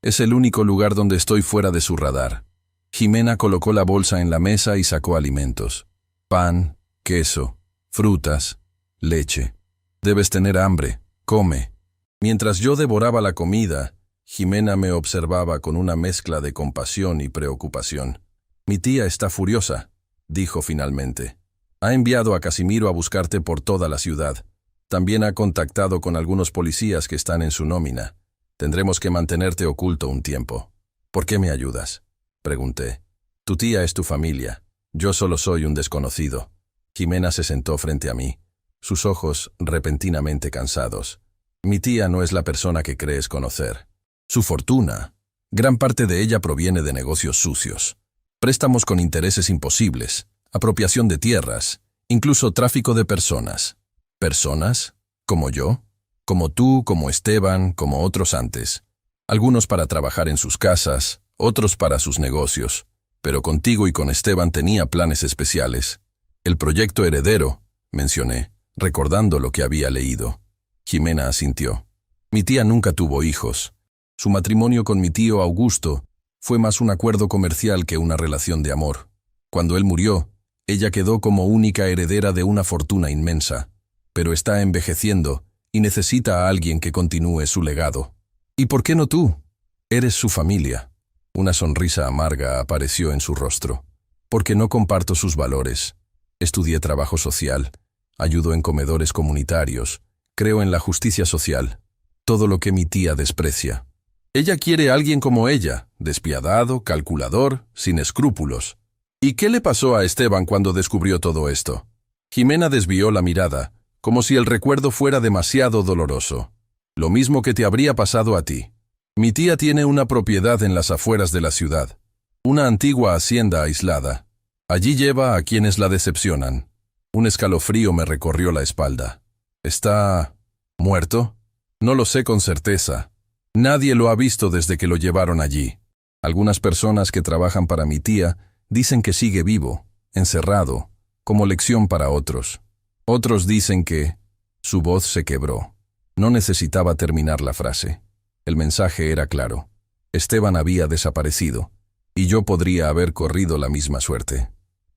Es el único lugar donde estoy fuera de su radar. Jimena colocó la bolsa en la mesa y sacó alimentos. Pan, queso, frutas, leche. Debes tener hambre, come. Mientras yo devoraba la comida, Jimena me observaba con una mezcla de compasión y preocupación. «Mi tía está furiosa», dijo finalmente. «Ha enviado a Casimiro a buscarte por toda la ciudad. También ha contactado con algunos policías que están en su nómina. Tendremos que mantenerte oculto un tiempo». «¿Por qué me ayudas?», pregunté. «Tu tía es tu familia. Yo solo soy un desconocido». Jimena se sentó frente a mí, sus ojos repentinamente cansados. «Mi tía no es la persona que crees conocer. Su fortuna, gran parte de ella proviene de negocios sucios. Préstamos con intereses imposibles, apropiación de tierras, incluso tráfico de personas. ¿Personas? ¿Como yo? Como tú, como Esteban, como otros antes. Algunos para trabajar en sus casas, otros para sus negocios. Pero contigo y con Esteban tenía planes especiales. El proyecto heredero», mencioné, recordando lo que había leído. Jimena asintió. «Mi tía nunca tuvo hijos. Su matrimonio con mi tío Augusto fue más un acuerdo comercial que una relación de amor. Cuando él murió, ella quedó como única heredera de una fortuna inmensa, pero está envejeciendo y necesita a alguien que continúe su legado. ¿Y por qué no tú? Eres su familia». Una sonrisa amarga apareció en su rostro. «Porque no comparto sus valores. Estudié trabajo social, ayudo en comedores comunitarios, creo en la justicia social, todo lo que mi tía desprecia. Ella quiere a alguien como ella, despiadado, calculador, sin escrúpulos». «¿Y qué le pasó a Esteban cuando descubrió todo esto?». Jimena desvió la mirada, como si el recuerdo fuera demasiado doloroso. «Lo mismo que te habría pasado a ti. Mi tía tiene una propiedad en las afueras de la ciudad, una antigua hacienda aislada. Allí lleva a quienes la decepcionan. Un escalofrío me recorrió la espalda. ¿Está muerto? No lo sé con certeza. Nadie lo ha visto desde que lo llevaron allí. Algunas personas que trabajan para mi tía dicen que sigue vivo, encerrado, como lección para otros. Otros dicen que su voz se quebró. No necesitaba terminar la frase. El mensaje era claro. Esteban había desaparecido, y yo podría haber corrido la misma suerte.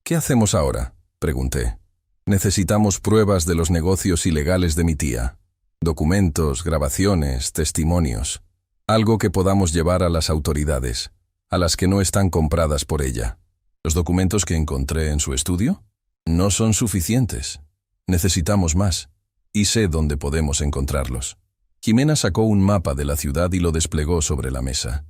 ¿Qué hacemos ahora?, pregunté. Necesitamos pruebas de los negocios ilegales de mi tía. Documentos, grabaciones, testimonios. Algo que podamos llevar a las autoridades, a las que no están compradas por ella. ¿Los documentos que encontré en su estudio? No son suficientes. Necesitamos más, y sé dónde podemos encontrarlos. Jimena sacó un mapa de la ciudad y lo desplegó sobre la mesa.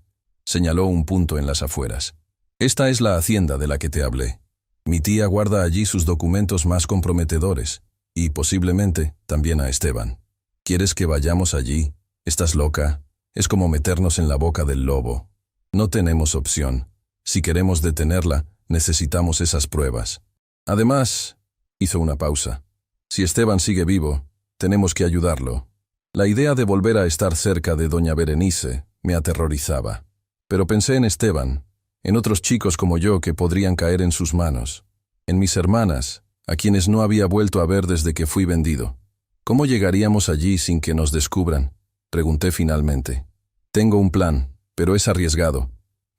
Señaló un punto en las afueras. Esta es la hacienda de la que te hablé. Mi tía guarda allí sus documentos más comprometedores, y posiblemente también a Esteban. ¿Quieres que vayamos allí? ¿Estás loca? Es como meternos en la boca del lobo. No tenemos opción. Si queremos detenerla, necesitamos esas pruebas. Además, hizo una pausa. Si Esteban sigue vivo, tenemos que ayudarlo. La idea de volver a estar cerca de doña Berenice me aterrorizaba. Pero pensé en Esteban, en otros chicos como yo que podrían caer en sus manos, en mis hermanas, a quienes no había vuelto a ver desde que fui vendido. ¿Cómo llegaríamos allí sin que nos descubran?, pregunté finalmente. Tengo un plan, pero es arriesgado.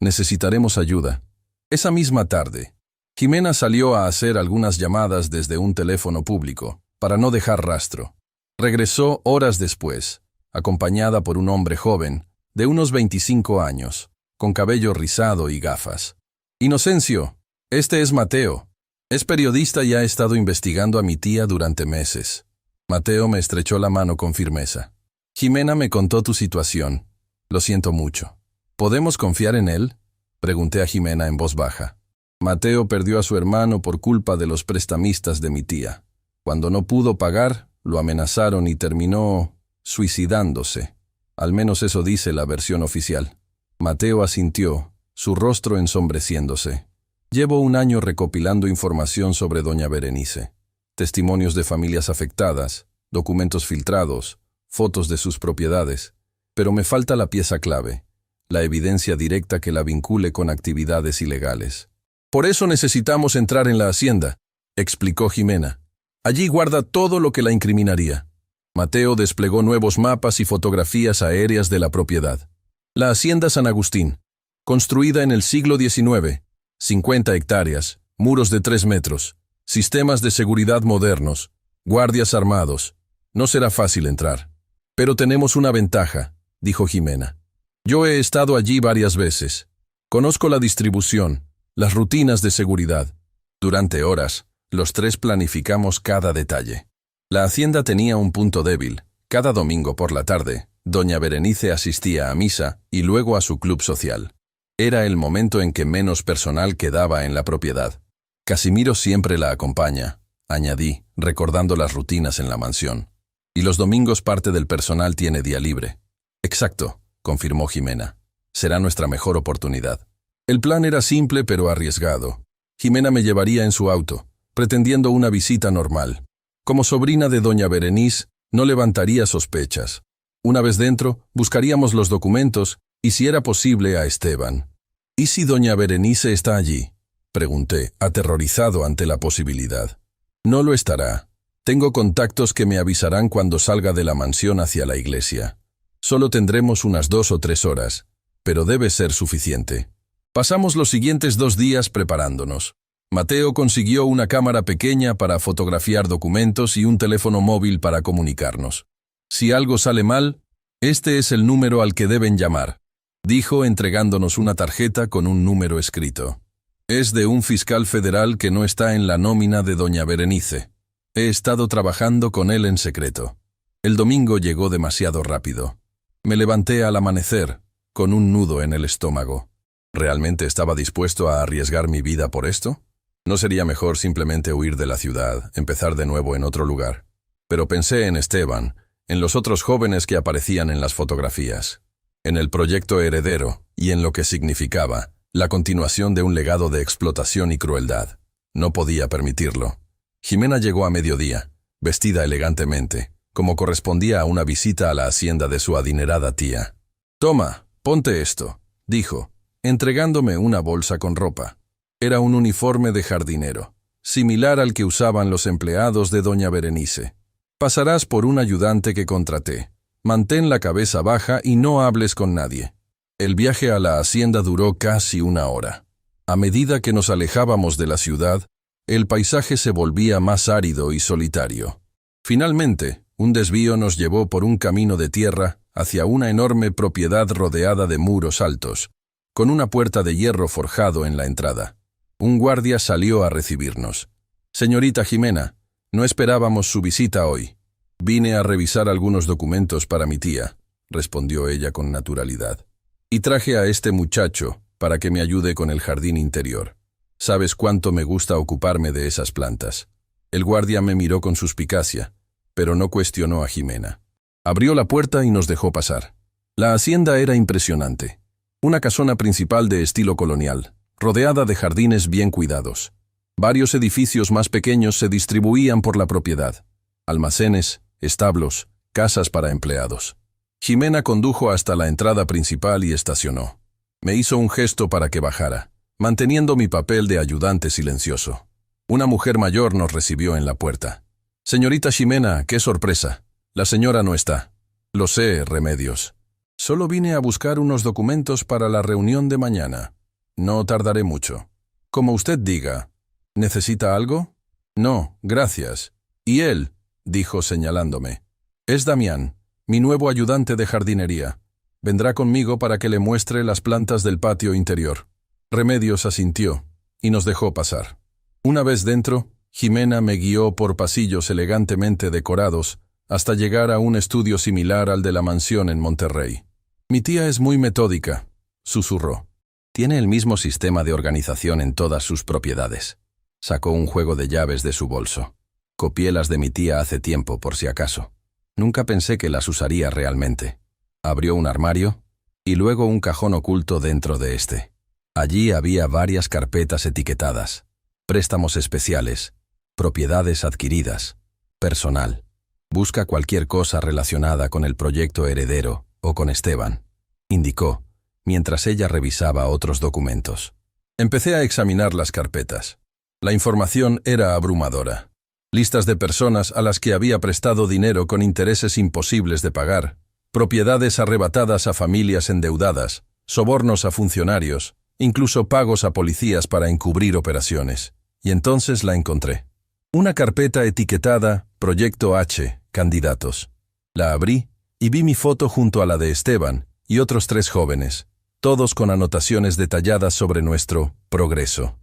Necesitaremos ayuda. Esa misma tarde, Jimena salió a hacer algunas llamadas desde un teléfono público, para no dejar rastro. Regresó horas después, acompañada por un hombre joven, de unos 25 años, con cabello rizado y gafas. Inocencio, este es Mateo. Es periodista y ha estado investigando a mi tía durante meses. Mateo me estrechó la mano con firmeza. Jimena me contó tu situación. Lo siento mucho. ¿Podemos confiar en él?, pregunté a Jimena en voz baja. Mateo perdió a su hermano por culpa de los prestamistas de mi tía. Cuando no pudo pagar, lo amenazaron y terminó suicidándose. Al menos eso dice la versión oficial. Mateo asintió, su rostro ensombreciéndose. Llevo un año recopilando información sobre doña Berenice. Testimonios de familias afectadas, documentos filtrados, fotos de sus propiedades. Pero me falta la pieza clave, la evidencia directa que la vincule con actividades ilegales. Por eso necesitamos entrar en la hacienda, explicó Jimena. Allí guarda todo lo que la incriminaría. Mateo desplegó nuevos mapas y fotografías aéreas de la propiedad. La hacienda San Agustín, construida en el siglo XIX, 50 hectáreas, muros de 3 metros, sistemas de seguridad modernos, guardias armados. No será fácil entrar. Pero tenemos una ventaja, dijo Jimena. Yo he estado allí varias veces. Conozco la distribución, las rutinas de seguridad. Durante horas, los tres planificamos cada detalle. La hacienda tenía un punto débil. Cada domingo por la tarde, doña Berenice asistía a misa y luego a su club social. Era el momento en que menos personal quedaba en la propiedad. Casimiro siempre la acompaña, añadí, recordando las rutinas en la mansión. Y los domingos parte del personal tiene día libre. Exacto, confirmó Jimena. Será nuestra mejor oportunidad. El plan era simple pero arriesgado. Jimena me llevaría en su auto, pretendiendo una visita normal. Como sobrina de doña Berenice, no levantaría sospechas. Una vez dentro, buscaríamos los documentos y, si era posible, a Esteban. ¿Y si doña Berenice está allí?, pregunté, aterrorizado ante la posibilidad. No lo estará. Tengo contactos que me avisarán cuando salga de la mansión hacia la iglesia. Solo tendremos unas 2 o 3 horas, pero debe ser suficiente. Pasamos los siguientes 2 días preparándonos. Mateo consiguió una cámara pequeña para fotografiar documentos y un teléfono móvil para comunicarnos. Si algo sale mal, este es el número al que deben llamar, dijo entregándonos una tarjeta con un número escrito. Es de un fiscal federal que no está en la nómina de doña Berenice. He estado trabajando con él en secreto. El domingo llegó demasiado rápido. Me levanté al amanecer, con un nudo en el estómago. ¿Realmente estaba dispuesto a arriesgar mi vida por esto? ¿No sería mejor simplemente huir de la ciudad, empezar de nuevo en otro lugar? Pero pensé en Esteban, en los otros jóvenes que aparecían en las fotografías, en el proyecto heredero y en lo que significaba la continuación de un legado de explotación y crueldad. No podía permitirlo. Jimena llegó a mediodía, vestida elegantemente, como correspondía a una visita a la hacienda de su adinerada tía. «Toma, ponte esto», dijo, entregándome una bolsa con ropa. Era un uniforme de jardinero, similar al que usaban los empleados de doña Berenice. «Pasarás por un ayudante que contraté. Mantén la cabeza baja y no hables con nadie». El viaje a la hacienda duró casi una hora. A medida que nos alejábamos de la ciudad, el paisaje se volvía más árido y solitario. Finalmente, un desvío nos llevó por un camino de tierra hacia una enorme propiedad rodeada de muros altos, con una puerta de hierro forjado en la entrada. Un guardia salió a recibirnos. «Señorita Jimena, no esperábamos su visita hoy. Vine a revisar algunos documentos para mi tía», respondió ella con naturalidad. «Y traje a este muchacho para que me ayude con el jardín interior. Sabes cuánto me gusta ocuparme de esas plantas». El guardia me miró con suspicacia, pero no cuestionó a Jimena. Abrió la puerta y nos dejó pasar. La hacienda era impresionante. Una casona principal de estilo colonial, rodeada de jardines bien cuidados. Varios edificios más pequeños se distribuían por la propiedad. Almacenes, establos, casas para empleados. Jimena condujo hasta la entrada principal y estacionó. Me hizo un gesto para que bajara, manteniendo mi papel de ayudante silencioso. Una mujer mayor nos recibió en la puerta. «Señorita Jimena, qué sorpresa. La señora no está». «Lo sé, Remedios. Solo vine a buscar unos documentos para la reunión de mañana. No tardaré mucho». «Como usted diga. ¿Necesita algo?» «No, gracias». «¿Y él?», dijo señalándome. «Es Damián, mi nuevo ayudante de jardinería. Vendrá conmigo para que le muestre las plantas del patio interior». Remedios asintió y nos dejó pasar. Una vez dentro, Jimena me guió por pasillos elegantemente decorados hasta llegar a un estudio similar al de la mansión en Monterrey. «Mi tía es muy metódica», susurró. «Tiene el mismo sistema de organización en todas sus propiedades». Sacó un juego de llaves de su bolso. Copié las de mi tía hace tiempo, por si acaso. Nunca pensé que las usaría realmente. Abrió un armario y luego un cajón oculto dentro de este. Allí había varias carpetas etiquetadas: préstamos especiales, propiedades adquiridas, personal. Busca cualquier cosa relacionada con el proyecto heredero o con Esteban, indicó, mientras ella revisaba otros documentos. Empecé a examinar las carpetas. La información era abrumadora. Listas de personas a las que había prestado dinero con intereses imposibles de pagar, propiedades arrebatadas a familias endeudadas, sobornos a funcionarios, incluso pagos a policías para encubrir operaciones. Y entonces la encontré. Una carpeta etiquetada Proyecto H, candidatos. La abrí y vi mi foto junto a la de Esteban y otros 3 jóvenes, todos con anotaciones detalladas sobre nuestro progreso.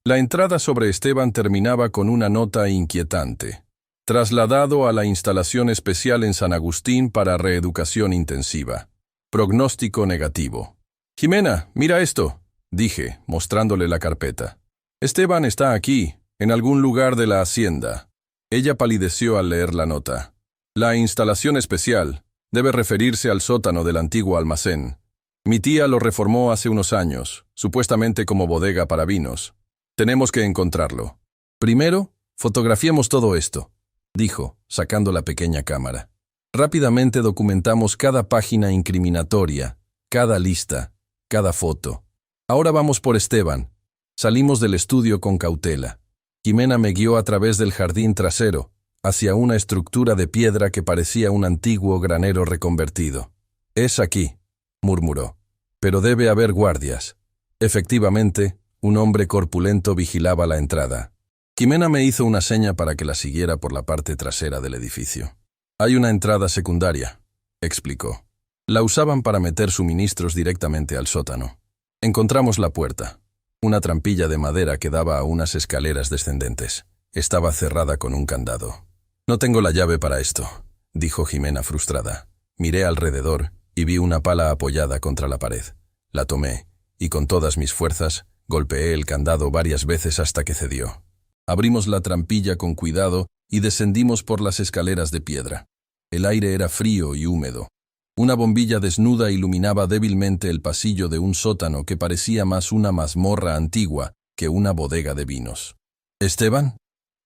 La entrada sobre Esteban terminaba con una nota inquietante: trasladado a la instalación especial en San Agustín para reeducación intensiva. Pronóstico negativo. «Jimena, mira esto», dije, mostrándole la carpeta. «Esteban está aquí, en algún lugar de la hacienda». Ella palideció al leer la nota. «La instalación especial debe referirse al sótano del antiguo almacén. Mi tía lo reformó hace unos años, supuestamente como bodega para vinos. Tenemos que encontrarlo. Primero, fotografiemos todo esto», dijo, sacando la pequeña cámara. Rápidamente documentamos cada página incriminatoria, cada lista, cada foto. «Ahora vamos por Esteban». Salimos del estudio con cautela. Jimena me guió a través del jardín trasero, hacia una estructura de piedra que parecía un antiguo granero reconvertido. «Es aquí», murmuró. «Pero debe haber guardias». Efectivamente, un hombre corpulento vigilaba la entrada. Jimena me hizo una seña para que la siguiera por la parte trasera del edificio. «Hay una entrada secundaria», explicó. La usaban para meter suministros directamente al sótano. Encontramos la puerta. Una trampilla de madera que daba a unas escaleras descendentes. Estaba cerrada con un candado. «No tengo la llave para esto», dijo Jimena frustrada. Miré alrededor y vi una pala apoyada contra la pared. La tomé y con todas mis fuerzas golpeé el candado varias veces hasta que cedió. Abrimos la trampilla con cuidado y descendimos por las escaleras de piedra. El aire era frío y húmedo. Una bombilla desnuda iluminaba débilmente el pasillo de un sótano que parecía más una mazmorra antigua que una bodega de vinos. ¿Esteban?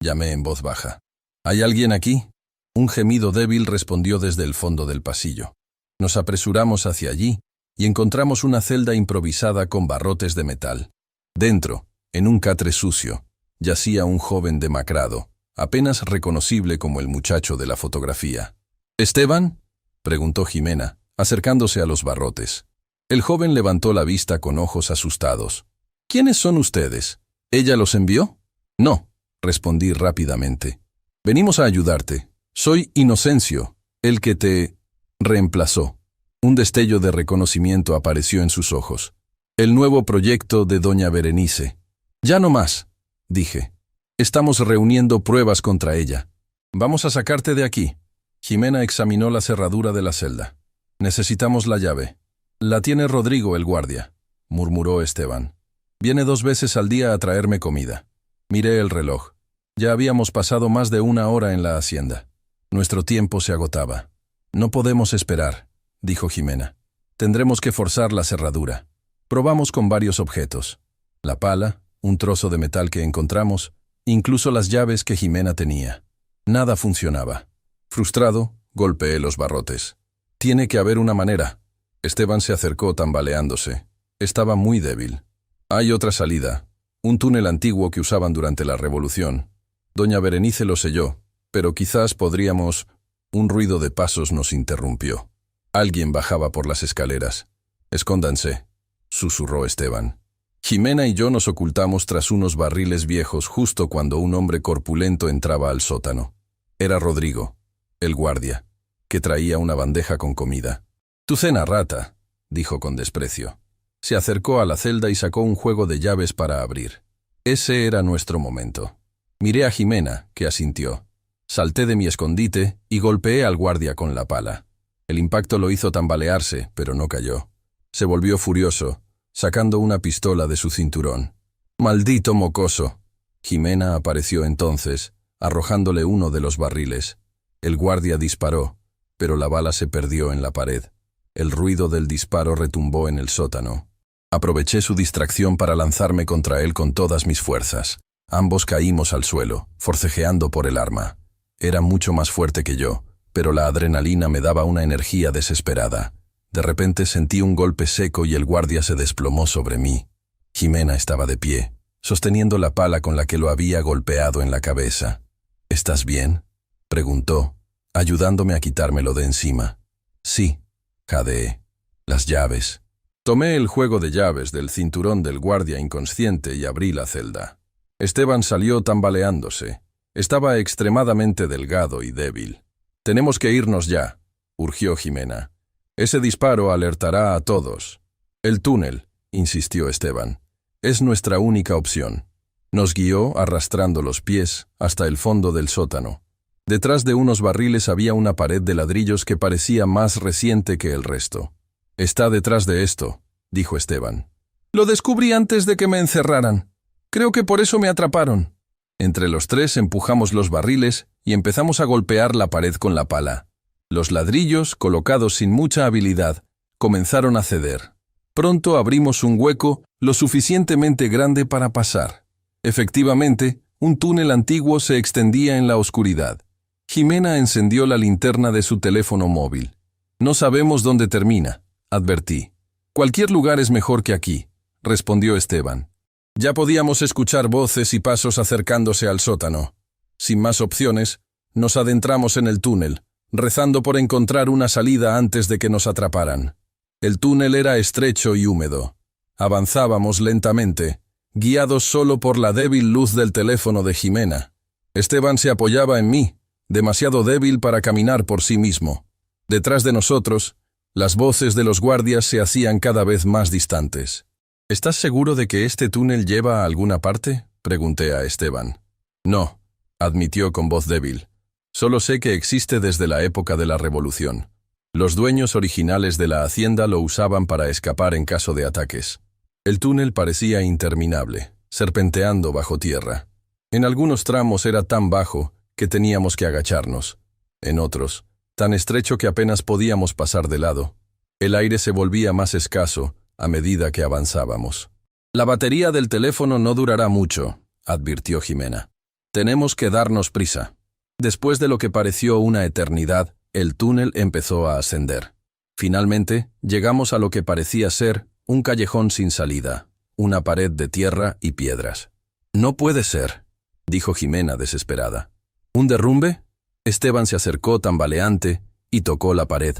Llamé en voz baja. ¿Hay alguien aquí? Un gemido débil respondió desde el fondo del pasillo. Nos apresuramos hacia allí y encontramos una celda improvisada con barrotes de metal. Dentro, en un catre sucio, yacía un joven demacrado, apenas reconocible como el muchacho de la fotografía. ¿Esteban?, preguntó Jimena, acercándose a los barrotes. El joven levantó la vista con ojos asustados. ¿Quiénes son ustedes? ¿Ella los envió? No, respondí rápidamente. Venimos a ayudarte. Soy Inocencio, el que te reemplazó. Un destello de reconocimiento apareció en sus ojos. El nuevo proyecto de doña Berenice. Ya no más, dije. Estamos reuniendo pruebas contra ella. Vamos a sacarte de aquí. Jimena examinó la cerradura de la celda. Necesitamos la llave. La tiene Rodrigo, el guardia, murmuró Esteban. Viene 2 veces al día a traerme comida. Miré el reloj. Ya habíamos pasado más de 1 hora en la hacienda. Nuestro tiempo se agotaba. No podemos esperar, dijo Jimena. Tendremos que forzar la cerradura. Probamos con varios objetos. La pala, un trozo de metal que encontramos, incluso las llaves que Jimena tenía. Nada funcionaba. Frustrado, golpeé los barrotes. Tiene que haber una manera. Esteban se acercó tambaleándose. Estaba muy débil. Hay otra salida. Un túnel antiguo que usaban durante la Revolución. Doña Berenice lo selló, pero quizás podríamos... Un ruido de pasos nos interrumpió. Alguien bajaba por las escaleras. Escóndanse, susurró Esteban. Jimena y yo nos ocultamos tras unos barriles viejos justo cuando un hombre corpulento entraba al sótano. Era Rodrigo, el guardia, que traía una bandeja con comida. «Tu cena, rata», dijo con desprecio. Se acercó a la celda y sacó un juego de llaves para abrir. Ese era nuestro momento. Miré a Jimena, que asintió. Salté de mi escondite y golpeé al guardia con la pala. El impacto lo hizo tambalearse, pero no cayó. Se volvió furioso, sacando una pistola de su cinturón. «¡Maldito mocoso!». Jimena apareció entonces, arrojándole uno de los barriles. El guardia disparó, pero la bala se perdió en la pared. El ruido del disparo retumbó en el sótano. Aproveché su distracción para lanzarme contra él con todas mis fuerzas. Ambos caímos al suelo, forcejeando por el arma. Era mucho más fuerte que yo, pero la adrenalina me daba una energía desesperada. De repente sentí un golpe seco y el guardia se desplomó sobre mí. Jimena estaba de pie, sosteniendo la pala con la que lo había golpeado en la cabeza. «¿Estás bien?», preguntó, ayudándome a quitármelo de encima. «Sí», jadeé. «Las llaves». Tomé el juego de llaves del cinturón del guardia inconsciente y abrí la celda. Esteban salió tambaleándose. Estaba extremadamente delgado y débil. «Tenemos que irnos ya», urgió Jimena. «Ese disparo alertará a todos». «El túnel», insistió Esteban. «Es nuestra única opción». Nos guió arrastrando los pies hasta el fondo del sótano. Detrás de unos barriles había una pared de ladrillos que parecía más reciente que el resto. «Está detrás de esto», dijo Esteban. «Lo descubrí antes de que me encerraran. Creo que por eso me atraparon». Entre los 3 empujamos los barriles y empezamos a golpear la pared con la pala. Los ladrillos, colocados sin mucha habilidad, comenzaron a ceder. Pronto abrimos un hueco lo suficientemente grande para pasar. Efectivamente, un túnel antiguo se extendía en la oscuridad. Jimena encendió la linterna de su teléfono móvil. «No sabemos dónde termina», advertí. «Cualquier lugar es mejor que aquí», respondió Esteban. Ya podíamos escuchar voces y pasos acercándose al sótano. Sin más opciones, nos adentramos en el túnel, rezando por encontrar una salida antes de que nos atraparan. El túnel era estrecho y húmedo. Avanzábamos lentamente, guiados solo por la débil luz del teléfono de Jimena. Esteban se apoyaba en mí, demasiado débil para caminar por sí mismo. Detrás de nosotros, las voces de los guardias se hacían cada vez más distantes. «¿Estás seguro de que este túnel lleva a alguna parte?», pregunté a Esteban. «No», admitió con voz débil. «Solo sé que existe desde la época de la Revolución. Los dueños originales de la hacienda lo usaban para escapar en caso de ataques». El túnel parecía interminable, serpenteando bajo tierra. En algunos tramos era tan bajo que teníamos que agacharnos. En otros, tan estrecho que apenas podíamos pasar de lado. El aire se volvía más escaso a medida que avanzábamos. «La batería del teléfono no durará mucho», advirtió Jimena. Tenemos que darnos prisa. Después de lo que pareció una eternidad, el túnel empezó a ascender. Finalmente, llegamos a lo que parecía ser un callejón sin salida, una pared de tierra y piedras. «No puede ser», dijo Jimena desesperada. «¿Un derrumbe?» Esteban se acercó tambaleante y tocó la pared.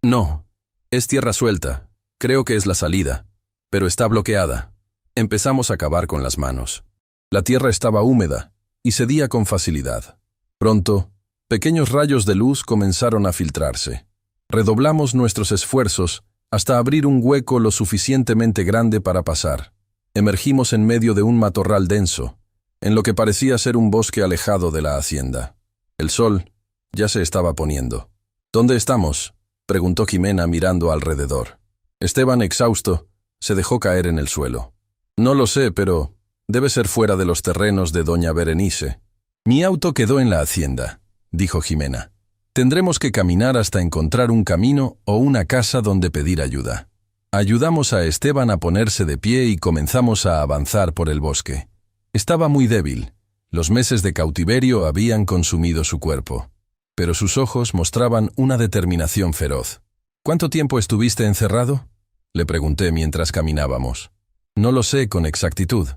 «No, es tierra suelta. Creo que es la salida, pero está bloqueada». Empezamos a cavar con las manos. La tierra estaba húmeda y cedía con facilidad. Pronto, pequeños rayos de luz comenzaron a filtrarse. Redoblamos nuestros esfuerzos hasta abrir un hueco lo suficientemente grande para pasar. Emergimos en medio de un matorral denso, en lo que parecía ser un bosque alejado de la hacienda. El sol ya se estaba poniendo. «¿Dónde estamos?», preguntó Jimena mirando alrededor. Esteban, exhausto, se dejó caer en el suelo. «No lo sé, pero debe ser fuera de los terrenos de doña Berenice». «Mi auto quedó en la hacienda», dijo Jimena. «Tendremos que caminar hasta encontrar un camino o una casa donde pedir ayuda». Ayudamos a Esteban a ponerse de pie y comenzamos a avanzar por el bosque. Estaba muy débil. Los meses de cautiverio habían consumido su cuerpo, pero sus ojos mostraban una determinación feroz. «¿Cuánto tiempo estuviste encerrado?», le pregunté mientras caminábamos. «No lo sé con exactitud.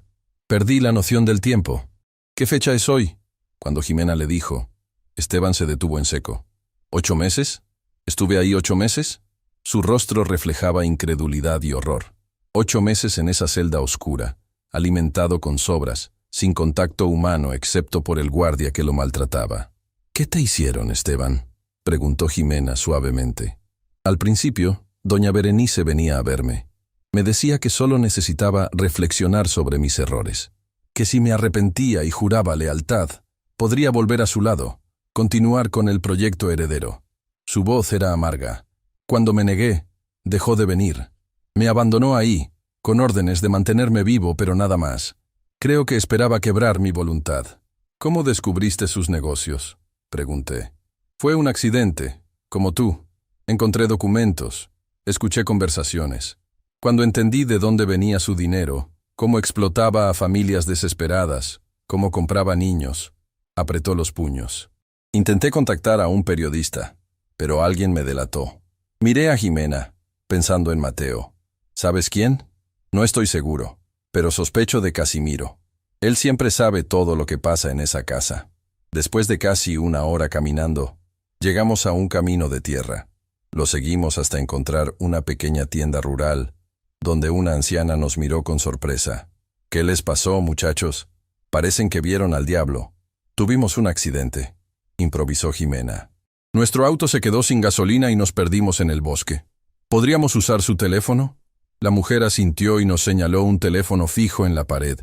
Perdí la noción del tiempo». «¿Qué fecha es hoy?», cuando Jimena le dijo. Esteban se detuvo en seco. «¿8 meses? ¿Estuve ahí 8 meses?» Su rostro reflejaba incredulidad y horror. 8 meses en esa celda oscura, alimentado con sobras, sin contacto humano excepto por el guardia que lo maltrataba. «¿Qué te hicieron, Esteban?», preguntó Jimena suavemente. Al principio, doña Berenice venía a verme. Me decía que solo necesitaba reflexionar sobre mis errores, que si me arrepentía y juraba lealtad, podría volver a su lado, continuar con el proyecto heredero. Su voz era amarga. Cuando me negué, dejó de venir. Me abandonó ahí, con órdenes de mantenerme vivo, pero nada más. Creo que esperaba quebrar mi voluntad. «¿Cómo descubriste sus negocios?», pregunté. «Fue un accidente, como tú. Encontré documentos, escuché conversaciones. Cuando entendí de dónde venía su dinero, cómo explotaba a familias desesperadas, cómo compraba niños», apretó los puños. Intenté contactar a un periodista, pero alguien me delató. Miré a Jimena, pensando en Mateo. ¿Sabes quién? No estoy seguro, pero sospecho de Casimiro. Él siempre sabe todo lo que pasa en esa casa. Después de casi 1 hora caminando, llegamos a un camino de tierra. Lo seguimos hasta encontrar una pequeña tienda rural, donde una anciana nos miró con sorpresa. «¿Qué les pasó, muchachos? Parecen que vieron al diablo». «Tuvimos un accidente», improvisó Jimena. «Nuestro auto se quedó sin gasolina y nos perdimos en el bosque. ¿Podríamos usar su teléfono?». La mujer asintió y nos señaló un teléfono fijo en la pared.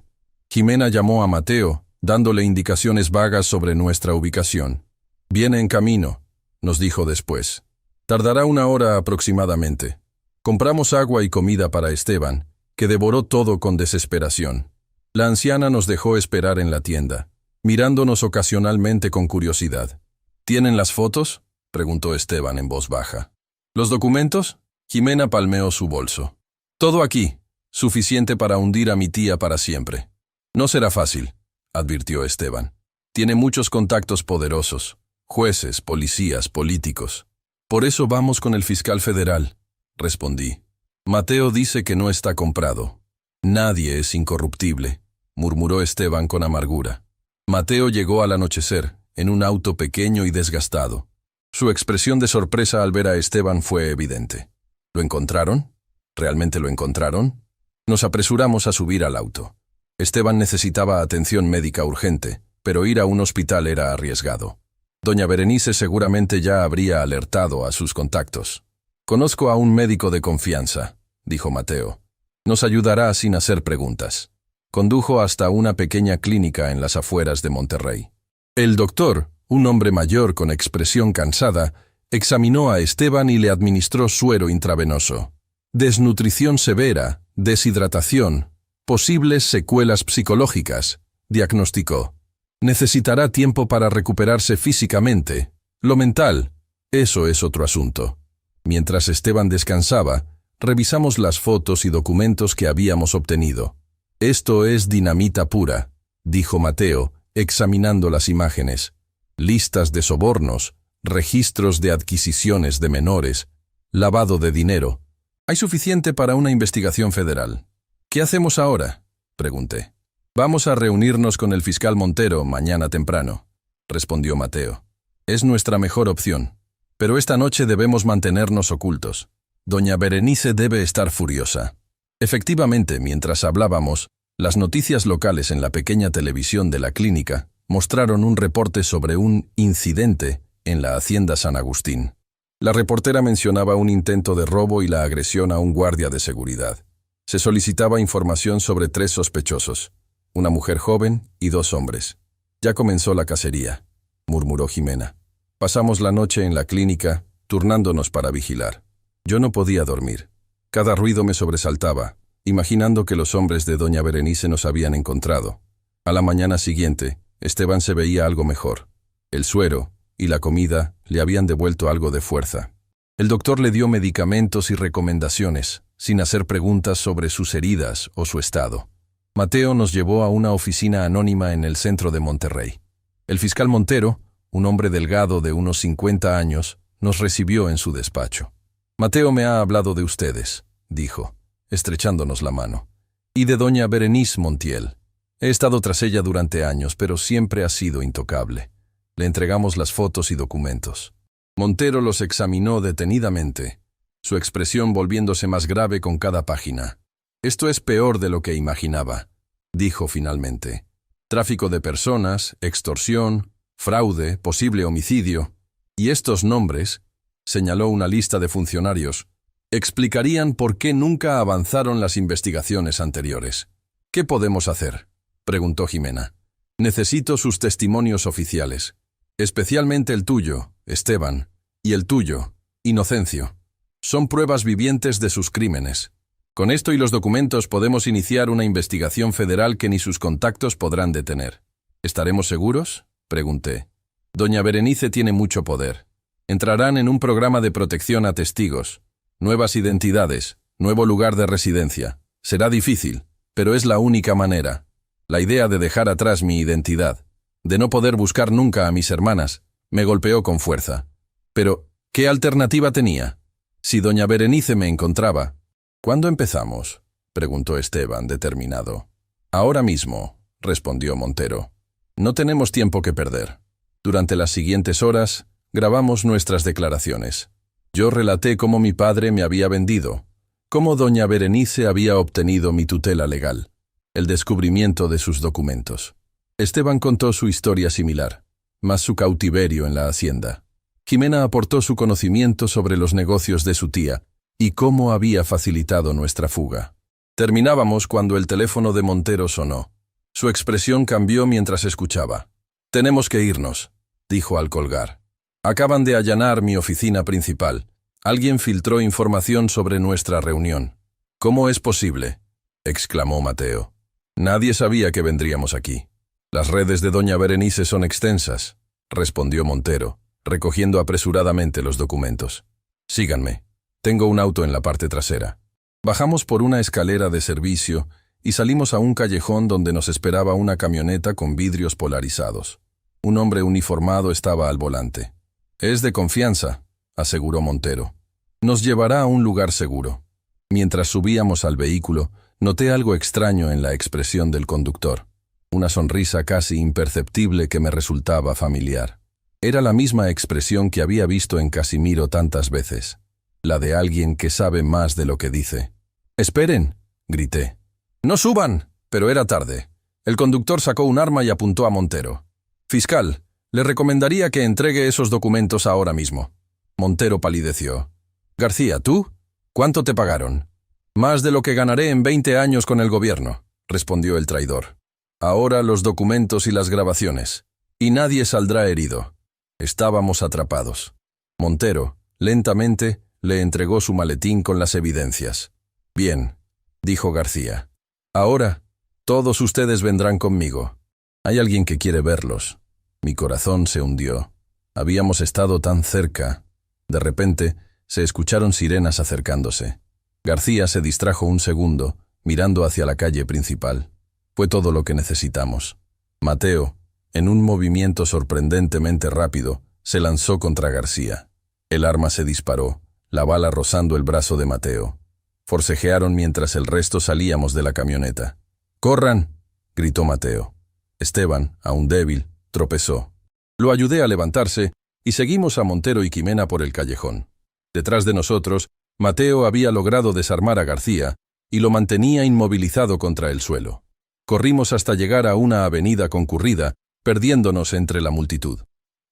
Jimena llamó a Mateo, dándole indicaciones vagas sobre nuestra ubicación. «Viene en camino», nos dijo después. «Tardará 1 hora aproximadamente». Compramos agua y comida para Esteban, que devoró todo con desesperación. La anciana nos dejó esperar en la tienda, mirándonos ocasionalmente con curiosidad. «¿Tienen las fotos?», preguntó Esteban en voz baja. «¿Los documentos?». Jimena palmeó su bolso. «Todo aquí, suficiente para hundir a mi tía para siempre». «No será fácil», advirtió Esteban. «Tiene muchos contactos poderosos, jueces, policías, políticos. Por eso vamos con el fiscal federal», respondí. «Mateo dice que no está comprado». «Nadie es incorruptible», murmuró Esteban con amargura. Mateo llegó al anochecer, en un auto pequeño y desgastado. Su expresión de sorpresa al ver a Esteban fue evidente. «¿Lo encontraron? ¿Realmente lo encontraron?». Nos apresuramos a subir al auto. Esteban necesitaba atención médica urgente, pero ir a un hospital era arriesgado. Doña Berenice seguramente ya habría alertado a sus contactos. «Conozco a un médico de confianza», dijo Mateo. «Nos ayudará sin hacer preguntas». Condujo hasta una pequeña clínica en las afueras de Monterrey. El doctor, un hombre mayor con expresión cansada, examinó a Esteban y le administró suero intravenoso. «Desnutrición severa, deshidratación, posibles secuelas psicológicas», diagnosticó. «Necesitará tiempo para recuperarse físicamente. Lo mental, eso es otro asunto». Mientras Esteban descansaba, revisamos las fotos y documentos que habíamos obtenido. «Esto es dinamita pura», dijo Mateo, examinando las imágenes. Listas de sobornos, registros de adquisiciones de menores, lavado de dinero. Hay suficiente para una investigación federal. ¿Qué hacemos ahora?, pregunté. Vamos a reunirnos con el fiscal Montero mañana temprano, respondió Mateo. Es nuestra mejor opción. Pero esta noche debemos mantenernos ocultos. Doña Berenice debe estar furiosa. Efectivamente, mientras hablábamos, las noticias locales en la pequeña televisión de la clínica mostraron un reporte sobre un incidente en la hacienda San Agustín. La reportera mencionaba un intento de robo y la agresión a un guardia de seguridad. Se solicitaba información sobre 3 sospechosos, una mujer joven y 2 hombres. Ya comenzó la cacería, murmuró Jimena. Pasamos la noche en la clínica, turnándonos para vigilar. Yo no podía dormir. Cada ruido me sobresaltaba, imaginando que los hombres de doña Berenice nos habían encontrado. A la mañana siguiente, Esteban se veía algo mejor. El suero y la comida le habían devuelto algo de fuerza. El doctor le dio medicamentos y recomendaciones, sin hacer preguntas sobre sus heridas o su estado. Mateo nos llevó a una oficina anónima en el centro de Monterrey. El fiscal Montero, un hombre delgado de unos 50 años, nos recibió en su despacho. Mateo me ha hablado de ustedes, dijo, estrechándonos la mano, y de doña Berenice Montiel. He estado tras ella durante años, pero siempre ha sido intocable. Le entregamos las fotos y documentos. Montero los examinó detenidamente, su expresión volviéndose más grave con cada página. Esto es peor de lo que imaginaba, dijo finalmente. Tráfico de personas, extorsión, fraude, posible homicidio. Y estos nombres, señaló una lista de funcionarios, explicarían por qué nunca avanzaron las investigaciones anteriores. ¿Qué podemos hacer?, preguntó Jimena. Necesito sus testimonios oficiales, especialmente el tuyo, Esteban, y el tuyo, Inocencio. Son pruebas vivientes de sus crímenes. Con esto y los documentos podemos iniciar una investigación federal que ni sus contactos podrán detener. ¿Estaremos seguros?, pregunté. Doña Berenice tiene mucho poder. Entrarán en un programa de protección a testigos, nuevas identidades, nuevo lugar de residencia. Será difícil, pero es la única manera. La idea de dejar atrás mi identidad, de no poder buscar nunca a mis hermanas, me golpeó con fuerza. Pero, ¿qué alternativa tenía? Si doña Berenice me encontraba. ¿Cuándo empezamos?, preguntó Esteban, determinado. Ahora mismo, respondió Montero. No tenemos tiempo que perder. Durante las siguientes horas, grabamos nuestras declaraciones. Yo relaté cómo mi padre me había vendido, cómo doña Berenice había obtenido mi tutela legal, el descubrimiento de sus documentos. Esteban contó su historia similar, más su cautiverio en la hacienda. Jimena aportó su conocimiento sobre los negocios de su tía y cómo había facilitado nuestra fuga. Terminábamos cuando el teléfono de Montero sonó. Su expresión cambió mientras escuchaba. «Tenemos que irnos», dijo al colgar. «Acaban de allanar mi oficina principal. Alguien filtró información sobre nuestra reunión». «¿Cómo es posible?», exclamó Mateo. «Nadie sabía que vendríamos aquí». «Las redes de doña Berenice son extensas», respondió Montero, recogiendo apresuradamente los documentos. «Síganme. Tengo un auto en la parte trasera». Bajamos por una escalera de servicio y salimos a un callejón donde nos esperaba una camioneta con vidrios polarizados. Un hombre uniformado estaba al volante. «Es de confianza», aseguró Montero. «Nos llevará a un lugar seguro». Mientras subíamos al vehículo, noté algo extraño en la expresión del conductor. Una sonrisa casi imperceptible que me resultaba familiar. Era la misma expresión que había visto en Casimiro tantas veces. La de alguien que sabe más de lo que dice. «¡Esperen!», grité. «¡No suban!», pero era tarde. El conductor sacó un arma y apuntó a Montero. «Fiscal, le recomendaría que entregue esos documentos ahora mismo». Montero palideció. «García, ¿tú? ¿Cuánto te pagaron?» «Más de lo que ganaré en 20 años con el gobierno», respondió el traidor. «Ahora los documentos y las grabaciones. Y nadie saldrá herido». Estábamos atrapados. Montero, lentamente, le entregó su maletín con las evidencias. «Bien», dijo García. «Ahora, todos ustedes vendrán conmigo. Hay alguien que quiere verlos». Mi corazón se hundió. Habíamos estado tan cerca. De repente, se escucharon sirenas acercándose. García se distrajo un segundo, mirando hacia la calle principal. Fue todo lo que necesitamos. Mateo, en un movimiento sorprendentemente rápido, se lanzó contra García. El arma se disparó, la bala rozando el brazo de Mateo. Forcejearon mientras el resto salíamos de la camioneta. ¡Corran!, gritó Mateo. Esteban, aún débil, tropezó. Lo ayudé a levantarse y seguimos a Montero y Ximena por el callejón. Detrás de nosotros, Mateo había logrado desarmar a García y lo mantenía inmovilizado contra el suelo. Corrimos hasta llegar a una avenida concurrida, perdiéndonos entre la multitud.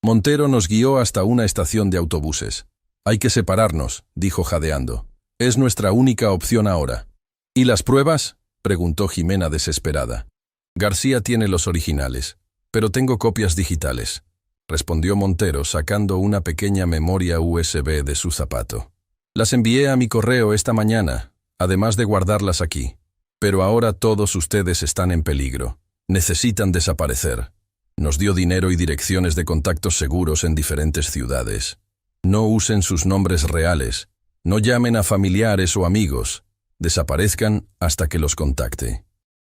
Montero nos guió hasta una estación de autobuses. «Hay que separarnos», dijo jadeando. «Es nuestra única opción ahora». «¿Y las pruebas?», preguntó Ximena desesperada. «García tiene los originales, pero tengo copias digitales», respondió Montero sacando una pequeña memoria USB de su zapato. «Las envié a mi correo esta mañana, además de guardarlas aquí. Pero ahora todos ustedes están en peligro. Necesitan desaparecer». Nos dio dinero y direcciones de contactos seguros en diferentes ciudades. «No usen sus nombres reales. No llamen a familiares o amigos. Desaparezcan hasta que los contacte».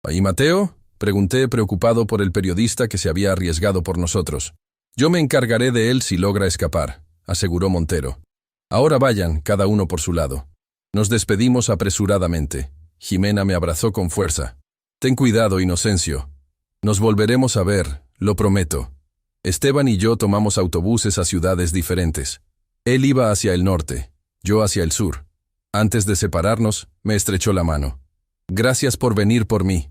«¿Y Mateo?», pregunté preocupado por el periodista que se había arriesgado por nosotros. «Yo me encargaré de él si logra escapar», aseguró Montero. «Ahora vayan, cada uno por su lado». Nos despedimos apresuradamente. Ximena me abrazó con fuerza. «Ten cuidado, Inocencio. Nos volveremos a ver, lo prometo». Esteban y yo tomamos autobuses a ciudades diferentes. Él iba hacia el norte, yo hacia el sur. Antes de separarnos, me estrechó la mano. «Gracias por venir por mí»,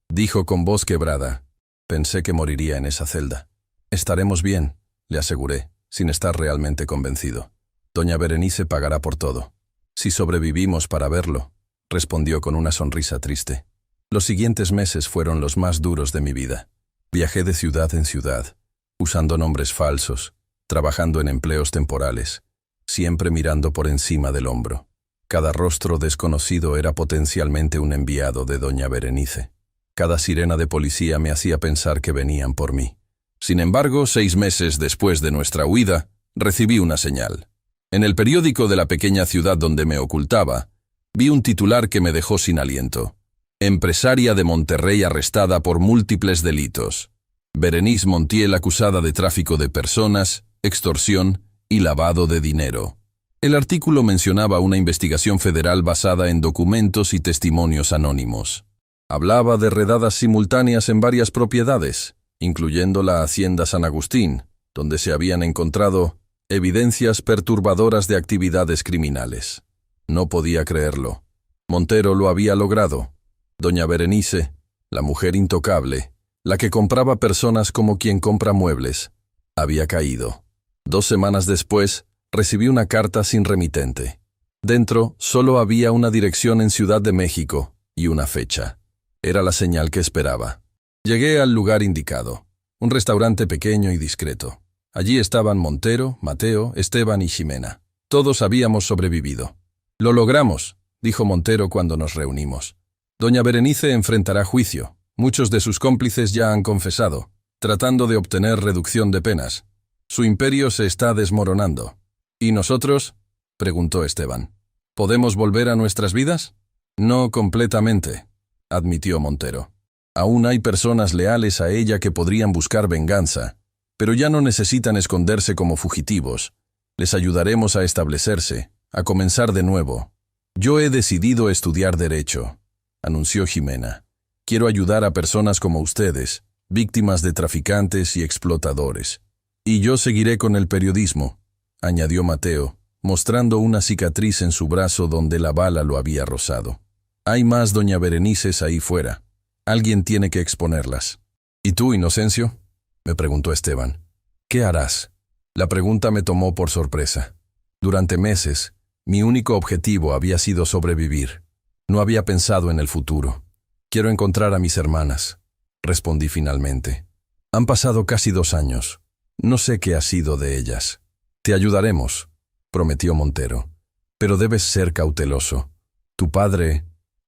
dijo con voz quebrada. Pensé que moriría en esa celda. «Estaremos bien», le aseguré, sin estar realmente convencido. «Doña Berenice pagará por todo». «Si sobrevivimos para verlo», respondió con una sonrisa triste. Los siguientes meses fueron los más duros de mi vida. Viajé de ciudad en ciudad, usando nombres falsos, trabajando en empleos temporales, siempre mirando por encima del hombro. Cada rostro desconocido era potencialmente un enviado de doña Berenice. Cada sirena de policía me hacía pensar que venían por mí. Sin embargo, 6 meses después de nuestra huida, recibí una señal. En el periódico de la pequeña ciudad donde me ocultaba, vi un titular que me dejó sin aliento. «Empresaria de Monterrey arrestada por múltiples delitos. Berenice Montiel acusada de tráfico de personas, extorsión y lavado de dinero». El artículo mencionaba una investigación federal basada en documentos y testimonios anónimos. Hablaba de redadas simultáneas en varias propiedades, incluyendo la Hacienda San Agustín, donde se habían encontrado evidencias perturbadoras de actividades criminales. No podía creerlo. Montero lo había logrado. Doña Berenice, la mujer intocable, la que compraba personas como quien compra muebles, había caído. 2 semanas después, recibí una carta sin remitente. Dentro solo había una dirección en Ciudad de México y una fecha. Era la señal que esperaba. Llegué al lugar indicado, un restaurante pequeño y discreto. Allí estaban Montero, Mateo, Esteban y Ximena. Todos habíamos sobrevivido. «Lo logramos», dijo Montero cuando nos reunimos. «Doña Berenice enfrentará juicio. Muchos de sus cómplices ya han confesado, tratando de obtener reducción de penas. Su imperio se está desmoronando». «¿Y nosotros?», preguntó Esteban. «¿Podemos volver a nuestras vidas?». «No completamente», admitió Montero. «Aún hay personas leales a ella que podrían buscar venganza, pero ya no necesitan esconderse como fugitivos. Les ayudaremos a establecerse, a comenzar de nuevo. Yo he decidido estudiar Derecho», anunció Ximena. «Quiero ayudar a personas como ustedes, víctimas de traficantes y explotadores. Y yo seguiré con el periodismo», añadió Mateo, mostrando una cicatriz en su brazo donde la bala lo había rozado. «Hay más doña Berenices ahí fuera. Alguien tiene que exponerlas». «¿Y tú, Inocencio?», me preguntó Esteban. «¿Qué harás?». La pregunta me tomó por sorpresa. Durante meses, mi único objetivo había sido sobrevivir. No había pensado en el futuro. «Quiero encontrar a mis hermanas», respondí finalmente. «Han pasado casi 2 años. No sé qué ha sido de ellas». «Te ayudaremos», prometió Montero. «Pero debes ser cauteloso. Tu padre...».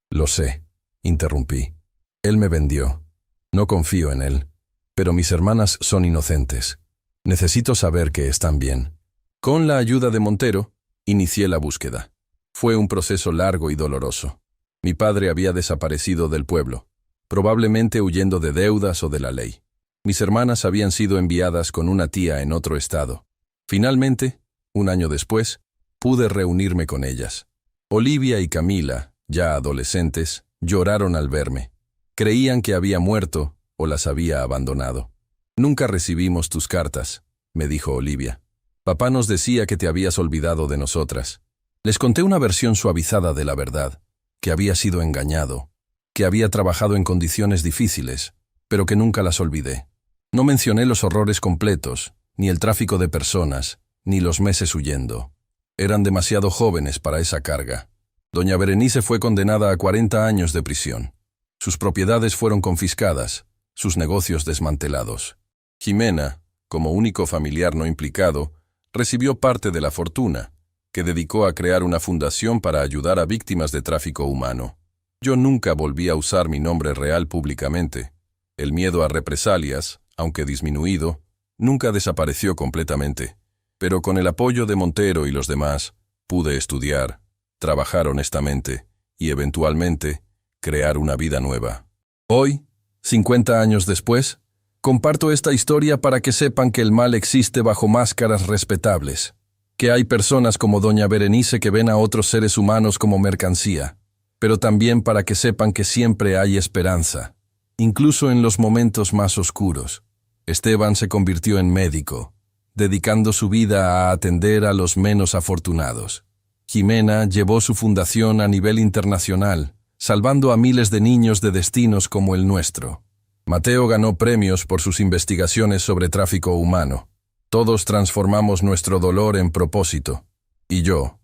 «Lo sé», interrumpí. «Él me vendió. No confío en él. Pero mis hermanas son inocentes. Necesito saber que están bien». Con la ayuda de Montero, inicié la búsqueda. Fue un proceso largo y doloroso. Mi padre había desaparecido del pueblo, probablemente huyendo de deudas o de la ley. Mis hermanas habían sido enviadas con una tía en otro estado. Finalmente, un año después, pude reunirme con ellas. Olivia y Camila, ya adolescentes, lloraron al verme. Creían que había muerto o las había abandonado. «Nunca recibimos tus cartas», me dijo Olivia. «Papá nos decía que te habías olvidado de nosotras». Les conté una versión suavizada de la verdad, que había sido engañado, que había trabajado en condiciones difíciles, pero que nunca las olvidé. No mencioné los horrores completos, ni el tráfico de personas, ni los meses huyendo. Eran demasiado jóvenes para esa carga. Doña Berenice fue condenada a 40 años de prisión. Sus propiedades fueron confiscadas, sus negocios desmantelados. Jimena, como único familiar no implicado, recibió parte de la fortuna, que dedicó a crear una fundación para ayudar a víctimas de tráfico humano. Yo nunca volví a usar mi nombre real públicamente. El miedo a represalias, aunque disminuido, nunca desapareció completamente. Pero con el apoyo de Montero y los demás, pude estudiar, trabajar honestamente y, eventualmente, crear una vida nueva. Hoy, 50 años después, comparto esta historia para que sepan que el mal existe bajo máscaras respetables, que hay personas como doña Berenice que ven a otros seres humanos como mercancía, pero también para que sepan que siempre hay esperanza, incluso en los momentos más oscuros. Esteban se convirtió en médico, dedicando su vida a atender a los menos afortunados. Jimena llevó su fundación a nivel internacional, salvando a miles de niños de destinos como el nuestro. Mateo ganó premios por sus investigaciones sobre tráfico humano. Todos transformamos nuestro dolor en propósito. Y yo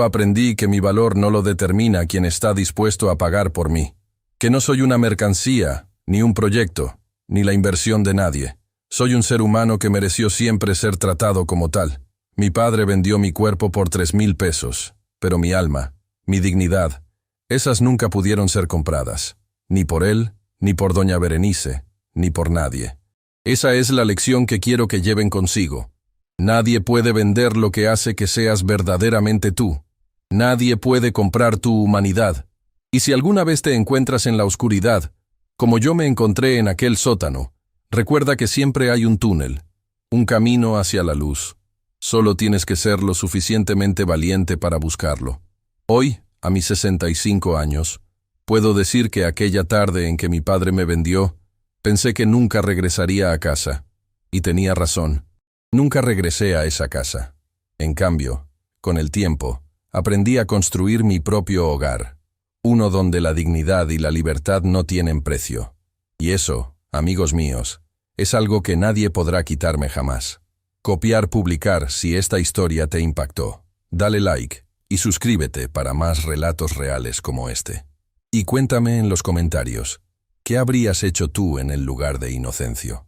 aprendí que mi valor no lo determina quien está dispuesto a pagar por mí. Que no soy una mercancía, ni un proyecto, ni la inversión de nadie. Soy un ser humano que mereció siempre ser tratado como tal. Mi padre vendió mi cuerpo por 3,000 pesos, pero mi alma, mi dignidad, esas nunca pudieron ser compradas. Ni por él, ni por doña Berenice, ni por nadie. Esa es la lección que quiero que lleven consigo. Nadie puede vender lo que hace que seas verdaderamente tú. Nadie puede comprar tu humanidad. Y si alguna vez te encuentras en la oscuridad, como yo me encontré en aquel sótano, recuerda que siempre hay un túnel, un camino hacia la luz. Solo tienes que ser lo suficientemente valiente para buscarlo. Hoy, a mis 65 años, puedo decir que aquella tarde en que mi padre me vendió, pensé que nunca regresaría a casa. Y tenía razón. Nunca regresé a esa casa. En cambio, con el tiempo, aprendí a construir mi propio hogar. Uno donde la dignidad y la libertad no tienen precio. Y eso, amigos míos, es algo que nadie podrá quitarme jamás. Copiar, publicar si esta historia te impactó. Dale like y suscríbete para más relatos reales como este. Y cuéntame en los comentarios, ¿qué habrías hecho tú en el lugar de Inocencio?